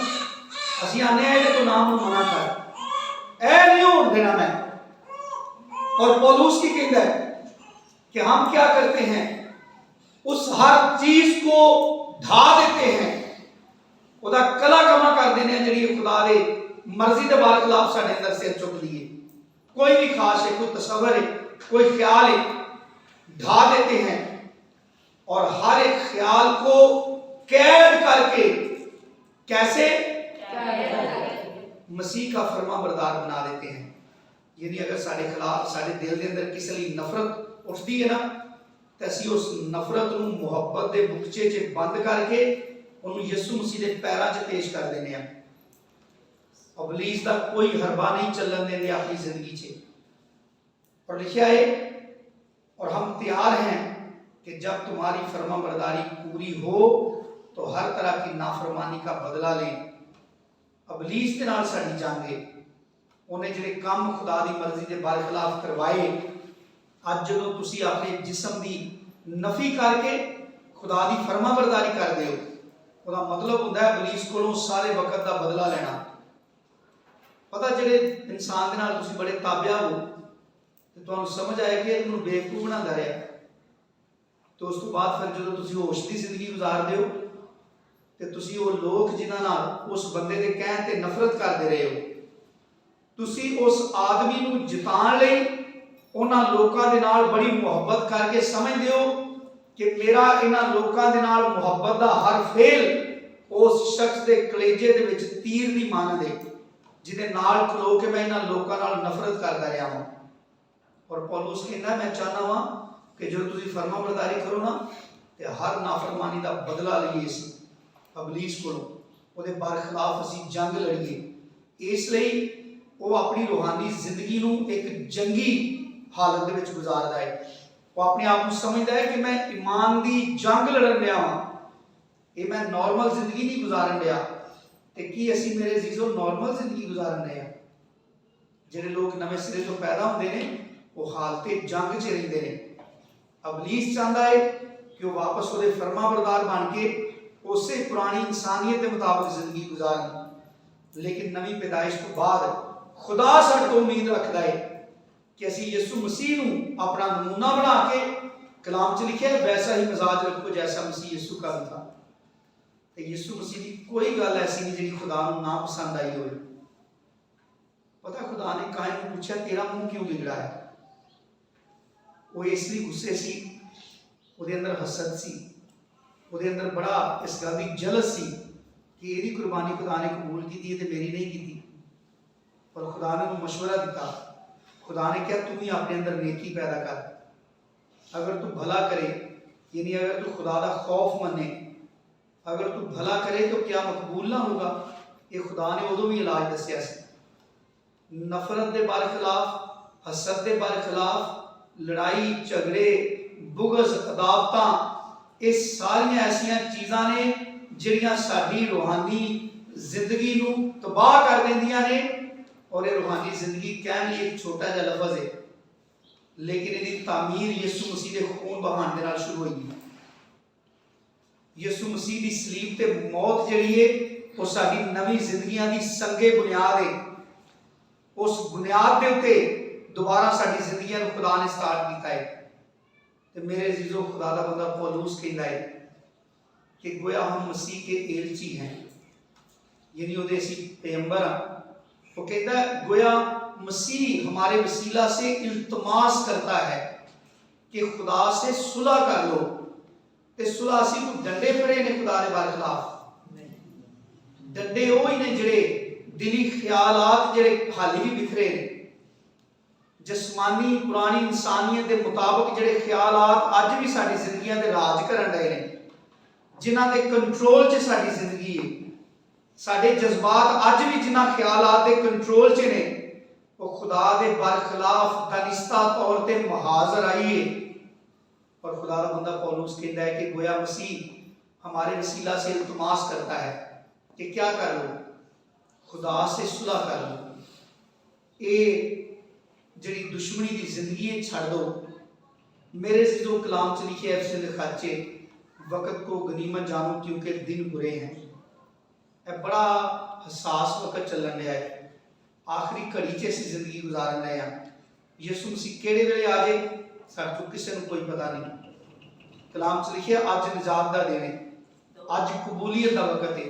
असीं आने हैं तो नाम मना कर, ऐ नहीं होने देना मैं। और पौलुस की कहता है कि हम क्या करते हैं, उस हर चीज को ढा देते हैं, ਉਹਦਾ ਕਲਾ ਕਮਾ ਕਰ ਦਿੰਦੇ ਆ ਜਿਹੜੀ ਖੁਦਾ ਦੇ ਮਰਜ਼ੀ ਦੇ ਬਾਰ ਖਿਲਾਫ ਸਾਡੇ ਅੰਦਰ ਸਿਰ ਚੁੱਕ ਲਈਏ। कोई भी ख्वाहिश है, कोई तस्वर है, कोई ख्याल है, ढा देते हैं और हर एक ख्याल को कैद करके कैसे मसीह का फरमा बरदार बना देते हैं। यानी अगर साढ़े खिलाफ साढ़े दिल के अंदर किसी लिए नफरत उठती है ना, तो असी उस नफरत को मुहब्बत के बुकचे च बंद करके उन्होंने यीशु मसीह के पैरों च पेश कर देने। इबलीस का कोई हरबा नहीं चलन देंगे अपनी जिंदगी से। और लिखा है और हम तैयार हैं कि जब तुम्हारी फर्मा बरदारी पूरी हो तो हर तरह की नाफरमानी का बदला लें। इबलीस के नाल साडी जंग है, उन्हें जिहड़े काम खुदा दी मर्जी के बरखिलाफ करवाए, अज जदों तुसीं अपने जिस्म की नफी करके खुदा की फर्मा बरदारी करते हो, उसका मतलब होंदा है इबलीस कोलों सारे वक्त का बदला लेना। पता जिहड़े इंसान दे नाल तुसीं बड़े ताबिया हो तो तुहानूं समझ आए कि इहनूं बेवकूफ बनांदा रहा, तो उस तो बाद फिर जदों तुसीं होश की जिंदगी गुजारदे हो तो तुसीं वो लोग जिन्हां नाल उस बंदे दे कहण ते नफरत करदे रहे हो, ਤੁਸੀਂ ਉਸ ਆਦਮੀ ਨੂੰ ਜਿਤਾਉਣ ਲਈ ਉਹਨਾਂ ਲੋਕਾਂ ਦੇ ਨਾਲ ਬੜੀ ਮੁਹੱਬਤ ਕਰਕੇ ਸਮਝਦੇ ਹੋ ਕਿ ਮੇਰਾ ਇਹਨਾਂ ਲੋਕਾਂ ਦੇ ਨਾਲ ਮੁਹੱਬਤ ਦਾ ਹਰ ਫੇਲ ਉਸ ਸ਼ਖਸ ਦੇ ਕਲੇਜੇ ਦੇ ਵਿੱਚ ਤੀਰ ਦੀ ਮਾਨਦ ਹੈ, ਜਿਹਦੇ ਨਾਲ ਖਲੋ ਕੇ ਮੈਂ ਇਹਨਾਂ ਲੋਕਾਂ ਨਾਲ ਨਫ਼ਰਤ ਕਰਦਾ ਰਿਹਾ ਹਾਂ। ਔਰ ਪੌਲੁਸ ਕਹਿੰਦਾ ਮੈਂ ਚਾਹੁੰਦਾ ਵਾਂ ਕਿ ਜਦੋਂ ਤੁਸੀਂ ਫਰਮਾਬਰਦਾਰੀ ਕਰੋ ਨਾ ਤੇ ਹਰ ਨਾਫਰਮਾਨੀ ਦਾ ਬਦਲਾ ਲਈਏ ਅਸੀਂ ਅਬਲੀਸ ਕੋਲੋਂ, ਉਹਦੇ ਬਰਖਲਾਫ ਅਸੀਂ ਜੰਗ ਲੜੀਏ। ਇਸ ਲਈ ਉਹ ਆਪਣੀ ਰੂਹਾਨੀ ਜ਼ਿੰਦਗੀ ਨੂੰ ਇੱਕ ਜੰਗੀ ਹਾਲਤ ਦੇ ਵਿੱਚ ਗੁਜ਼ਾਰਦਾ ਹੈ। ਉਹ ਆਪਣੇ ਆਪ ਨੂੰ ਸਮਝਦਾ ਹੈ ਕਿ ਮੈਂ ਈਮਾਨ ਦੀ ਜੰਗ ਲੜਨ ਰਿਹਾ ਹਾਂ, ਇਹ ਮੈਂ ਨਾਰਮਲ ਜ਼ਿੰਦਗੀ ਨਹੀਂ ਗੁਜ਼ਾਰਨ ਰਿਹਾ। ਤੇ ਕੀ ਅਸੀਂ ਮੇਰੇ ਅਜ਼ੀਜ਼ੋ ਨਾਰਮਲ ਜ਼ਿੰਦਗੀ ਗੁਜ਼ਾਰਨ ਰਹੇ ਹਾਂ? ਜਿਹੜੇ ਲੋਕ ਨਵੇਂ ਸਿਰੇ ਤੋਂ ਪੈਦਾ ਹੁੰਦੇ ਨੇ ਉਹ ਹਾਲਤੇ ਜੰਗ 'ਚ ਰਹਿੰਦੇ ਨੇ। ਅਬਲੀਸ ਚਾਹੁੰਦਾ ਹੈ ਕਿ ਉਹ ਵਾਪਸ ਉਹਦੇ ਫਰਮਾਬਰਦਾਰ ਬਣ ਕੇ ਉਸੇ ਪੁਰਾਣੀ ਇਨਸਾਨੀਅਤ ਦੇ ਮੁਤਾਬਕ ਜ਼ਿੰਦਗੀ ਗੁਜ਼ਾਰਨ। ਲੇਕਿਨ ਨਵੀਂ ਪੈਦਾਇਸ਼ ਤੋਂ ਬਾਅਦ ਖੁਦਾ ਸਾਡੇ ਤੋਂ ਉਮੀਦ ਰੱਖਦਾ ਹੈ ਕਿ ਅਸੀਂ ਯਿਸੂ ਮਸੀਹ ਨੂੰ ਆਪਣਾ ਨਮੂਨਾ ਬਣਾ ਕੇ, ਕਲਾਮ 'ਚ ਲਿਖਿਆ ਵੈਸਾ ਹੀ ਮਿਜ਼ਾਜ ਰੱਖੋ ਜੈਸਾ ਮਸੀਹ ਯਿਸੂ का भी था। ਤੇ ਯਿਸੂ ਮਸੀਹ ਦੀ ਕੋਈ ਗੱਲ ਐਸੀ ਨਹੀਂ ਜਿਹੜੀ ਖੁਦਾ ਨੂੰ ਨਾ ਪਸੰਦ ਆਈ ਹੋਵੇ। ਪਤਾ ਖੁਦਾ ਨੇ ਕਾਇਨ ਨੂੰ ਪੁੱਛਿਆ ਤੇਰਾ ਮੂੰਹ ਕਿਉਂ ਵਿਗੜਾ ਹੈ? ਉਹ ਇਸ ਲਈ ਗੁੱਸੇ ਸੀ, ਉਹਦੇ ਅੰਦਰ ਹਸਦ ਸੀ, ਉਹਦੇ ਅੰਦਰ ਬੜਾ ਇਸ ਗੱਲ ਦੀ ਜਲਸ ਸੀ ਕਿ ਇਹਦੀ ਕੁਰਬਾਨੀ ਖੁਦਾ ਨੇ ਕਬੂਲ ਕੀਤੀ ਤੇ ਮੇਰੀ ਨਹੀਂ ਕੀਤੀ। ਪਰ ਖੁਦਾ ਨੇ ਉਹਨੂੰ ਮਸ਼ਵਰਾ ਦਿੱਤਾ। खुदा ने कहा तू भी अपने अंदर नेकी पैदा कर। अगर तू भला करे, यानी अगर तू खुदा का खौफ मने, अगर तू भला करे तो क्या मकबूल ना होगा। ये खुदा ने उदों भी इलाज दसिया सी। नफरत के बारे खिलाफ, हसद के बारे खिलाफ, लड़ाई झगड़े बुगज अदावत ये सारिया ऐसिया चीज़ां ने जिहड़ियां साडी रूहानी जिंदगी नूं तबाह कर देंदियां ने। और ये रूहानी जिंदगी कहने लिए एक छोटा जिहा लफज है, लेकिन इसकी तामीर यीशु मसीह के खून बहाने के नाल शुरू हुई। यीशु मसीह की सलीब ते मौत जिहड़ी है वो साडी नवी जिंदगियां दी संगे बुनियाद है। उस बुनियाद के उत्ते दोबारा साडी जिंदगियां नूं खुदा ने स्टार्ट किया है। ते मेरे अजीजों, खुदा दा बंदा पौलुस कहता है कि गोया हम मसीह के एलची हैं, यानी उहदे असीं पैगंबर हां। वो कहता है गोया मसीह हमारे वसीला से इल्तमास करता है कि खुदा से सुलह कर लो। ते सुलह असीं कोई डंडे फड़े ने खुदा दे बारे खिलाफ? डंडे वो ही ने जिहड़े दिली ख्यालात जिहड़े हाली भी बिखरे ने, जिस्मानी पुरानी इंसानियत के मुताबिक जिहड़े ख्यालात अज भी साडी जिंदगियां दे राज करन डे ने, जिन्हां दे कंट्रोल च साडी जिंदगी है। साडे जज्बात अज भी जिन्हां ख्यालात के कंट्रोल च ने वो खुदा दे बरखिलाफ दानिस्ता तौर पर मुहाजर आई है। और खुदा का बंदा पौलुस कहता है कि गोया मसीह हमारे वसीला से इल्तमास करता है कि क्या कर लो, खुदा से सुलह कर लो। ये जिहड़ी दुश्मनी की जिंदगी है छड़ दो। मेरे से जो कलाम च लिखे है लिखाचे वक़्त को गनीमत जानो क्योंकि दिन बुरे हैं। बड़ा हसास वक्त चलन रहा है, आखिरी घड़ी च असीं जिंदगी गुजारन रहे हैं। यीशु मसीह किहड़े वेले आ जाए साडे तो किसी को कोई पता नहीं। कलाम च लिखिया अज निजात का दिन है, अज कबूलियत का वक्त है।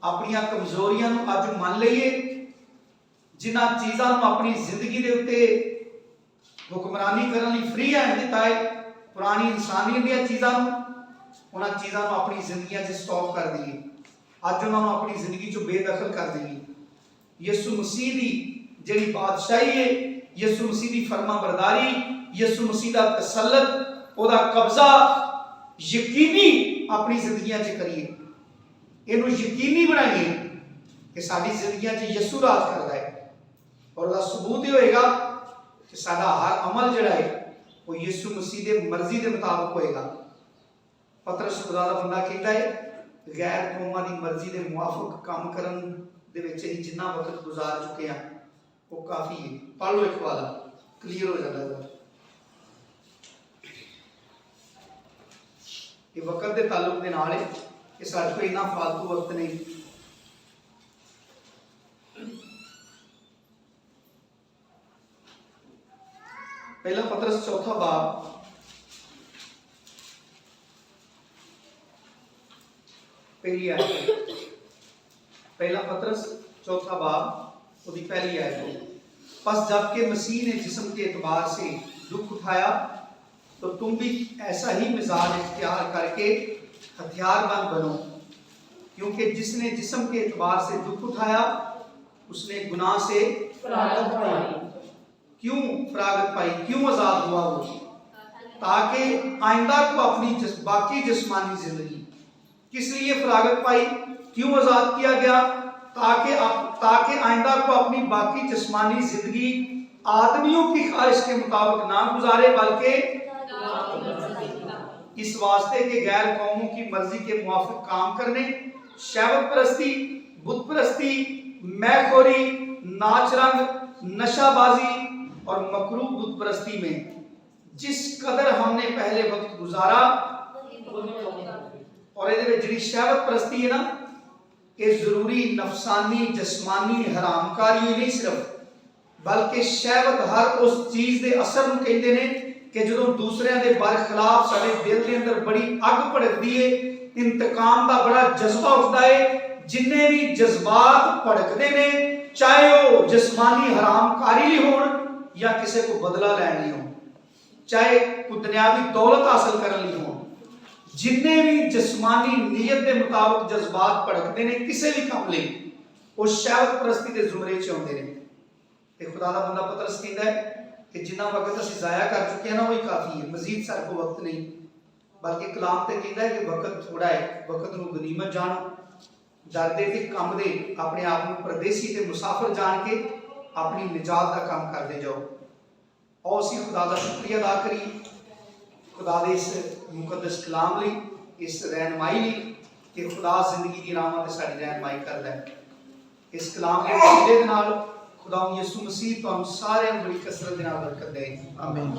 अपनियां कमजोरियां नूं अज मान लईए, जिन्हां चीज़ां नूं अपनी जिंदगी के उत्ते हुक्मरानी करने लई फ्री हैंड दिता है, पुरानी इंसानियत दी चीज़ां नूं, उन्हां चीज़ां नूं अपनी जिंदगियां च स्टॉप कर दईए। अज उन्होंने अपनी जिंदगी चो बेदखल कर देनी। यीशु मसीह की जिहड़ी बादशाही है, यीशु मसीह की फरमाबरदारी, यीशु मसीह का तसल्लत, उहदा कब्जा यकीनी अपनी जिंदगियां च करिए। इहनूं यकीनी बनाइए कि साडी जिंदगियां च यीशु राज करता है। और उसका सबूत ये होएगा कि साडा हर अमल जिहड़ा है वो यीशु मसीह के मर्जी के मुताबिक होएगा। पतरस खुदा दा बंदा कहता है गैर कौमां की मर्जी के मुआफिक काम करन दे विच ही जिन्ना वक्त गुजार चुके हैं वो काफ़ी है। पढ़ लो एक वाला क्लीयर हो जाता है। ये वक्त के ताल्लुक के नाल है कि साडे कोल इन्ना फालतू वक्त नहीं। पहला पतरस चौथा बाब पहली आयत, पहला पतरस चौथा बाब उसकी पहली आयत। बस जबकि मसीह ने जिस्म के एतबार से दुख उठाया तो तुम भी ऐसा ही मिजाज इख्तियार करके हथियारबंद बनो, क्योंकि जिसने जिस्म के एतबार से दुख उठाया उसने गुनाह से फरागत पाई। क्यों फरागत पाई, क्यों आजाद हुआ वो? ताकि आइंदा को अपनी बाकी जिस्मानी जिंदगी, किस लिए फरागत पाई, क्यों आजाद किया गया? ताकि आइंदा को अपनी बाकी जिस्मानी जिंदगी आदमियों की ख्वाहिश के मुताबिक ना गुजारे, बल्कि इस वास्ते के गैर कौमों की मर्जी के मुआफिक काम करने, शहवत परस्ती, बुत परस्ती, मैखोरी, नाच रंग, नशाबाजी और मकरूह बुत परस्ती में जिस कदर हमने पहले वक्त गुजारा। और ये जी शहवत परस्ती है ना, ये जरूरी नफसानी जिस्मानी हरामकारी नहीं सिर्फ, बल्कि शहवत हर उस चीज के असर में कहते हैं कि जो दूसरे के बरखिलाफ साडे दिल के अंदर बड़ी अग भड़कती है, इंतकाम का बड़ा जज्बा उठता है। जिन्ने भी जज्बात भड़कते ने, चाहे वो जिस्मानी हरामकारी ली हो या किसी को बदला लैन ली हो, चाहे कोई दुनियावी दौलत हासिल करने ली हो, जिन्ने भी जिस्मानी नीयत के मुताबिक जज्बात भड़कते ने किसी भी काम ले, वो शहवत परस्ती के जुमरे च आउंदे ने। ते खुदा दा बंदा पतरस कहंदा है कि जिन्ना वक्त असीं जाया कर चुके हैं ना वही काफी है, मजीद सारे को वक्त नहीं। बल्कि कलाम ते कहंदा है कि वक्त थोड़ा है, वक्त नूं गनीमत जानो, डरदे ते कंबदे अपने आप को परदेसी ते मुसाफिर जान के अपनी निजात का काम करते जाओ। और असीं खुदा दा शुक्रिया अदा करिए, खुदा दे इस मुकद्दस कलाम लई, इस रहनुमाई लई कि खुदा जिंदगी दी राहां ते साडी रहनुमाई करदा है। इस कलाम के वसीले दे नाल खुदा यीशु मसीह तुहानूं सारिਆਂ ਨੂੰ बड़ी कसरत दे नाल बरकत दे। आमीन।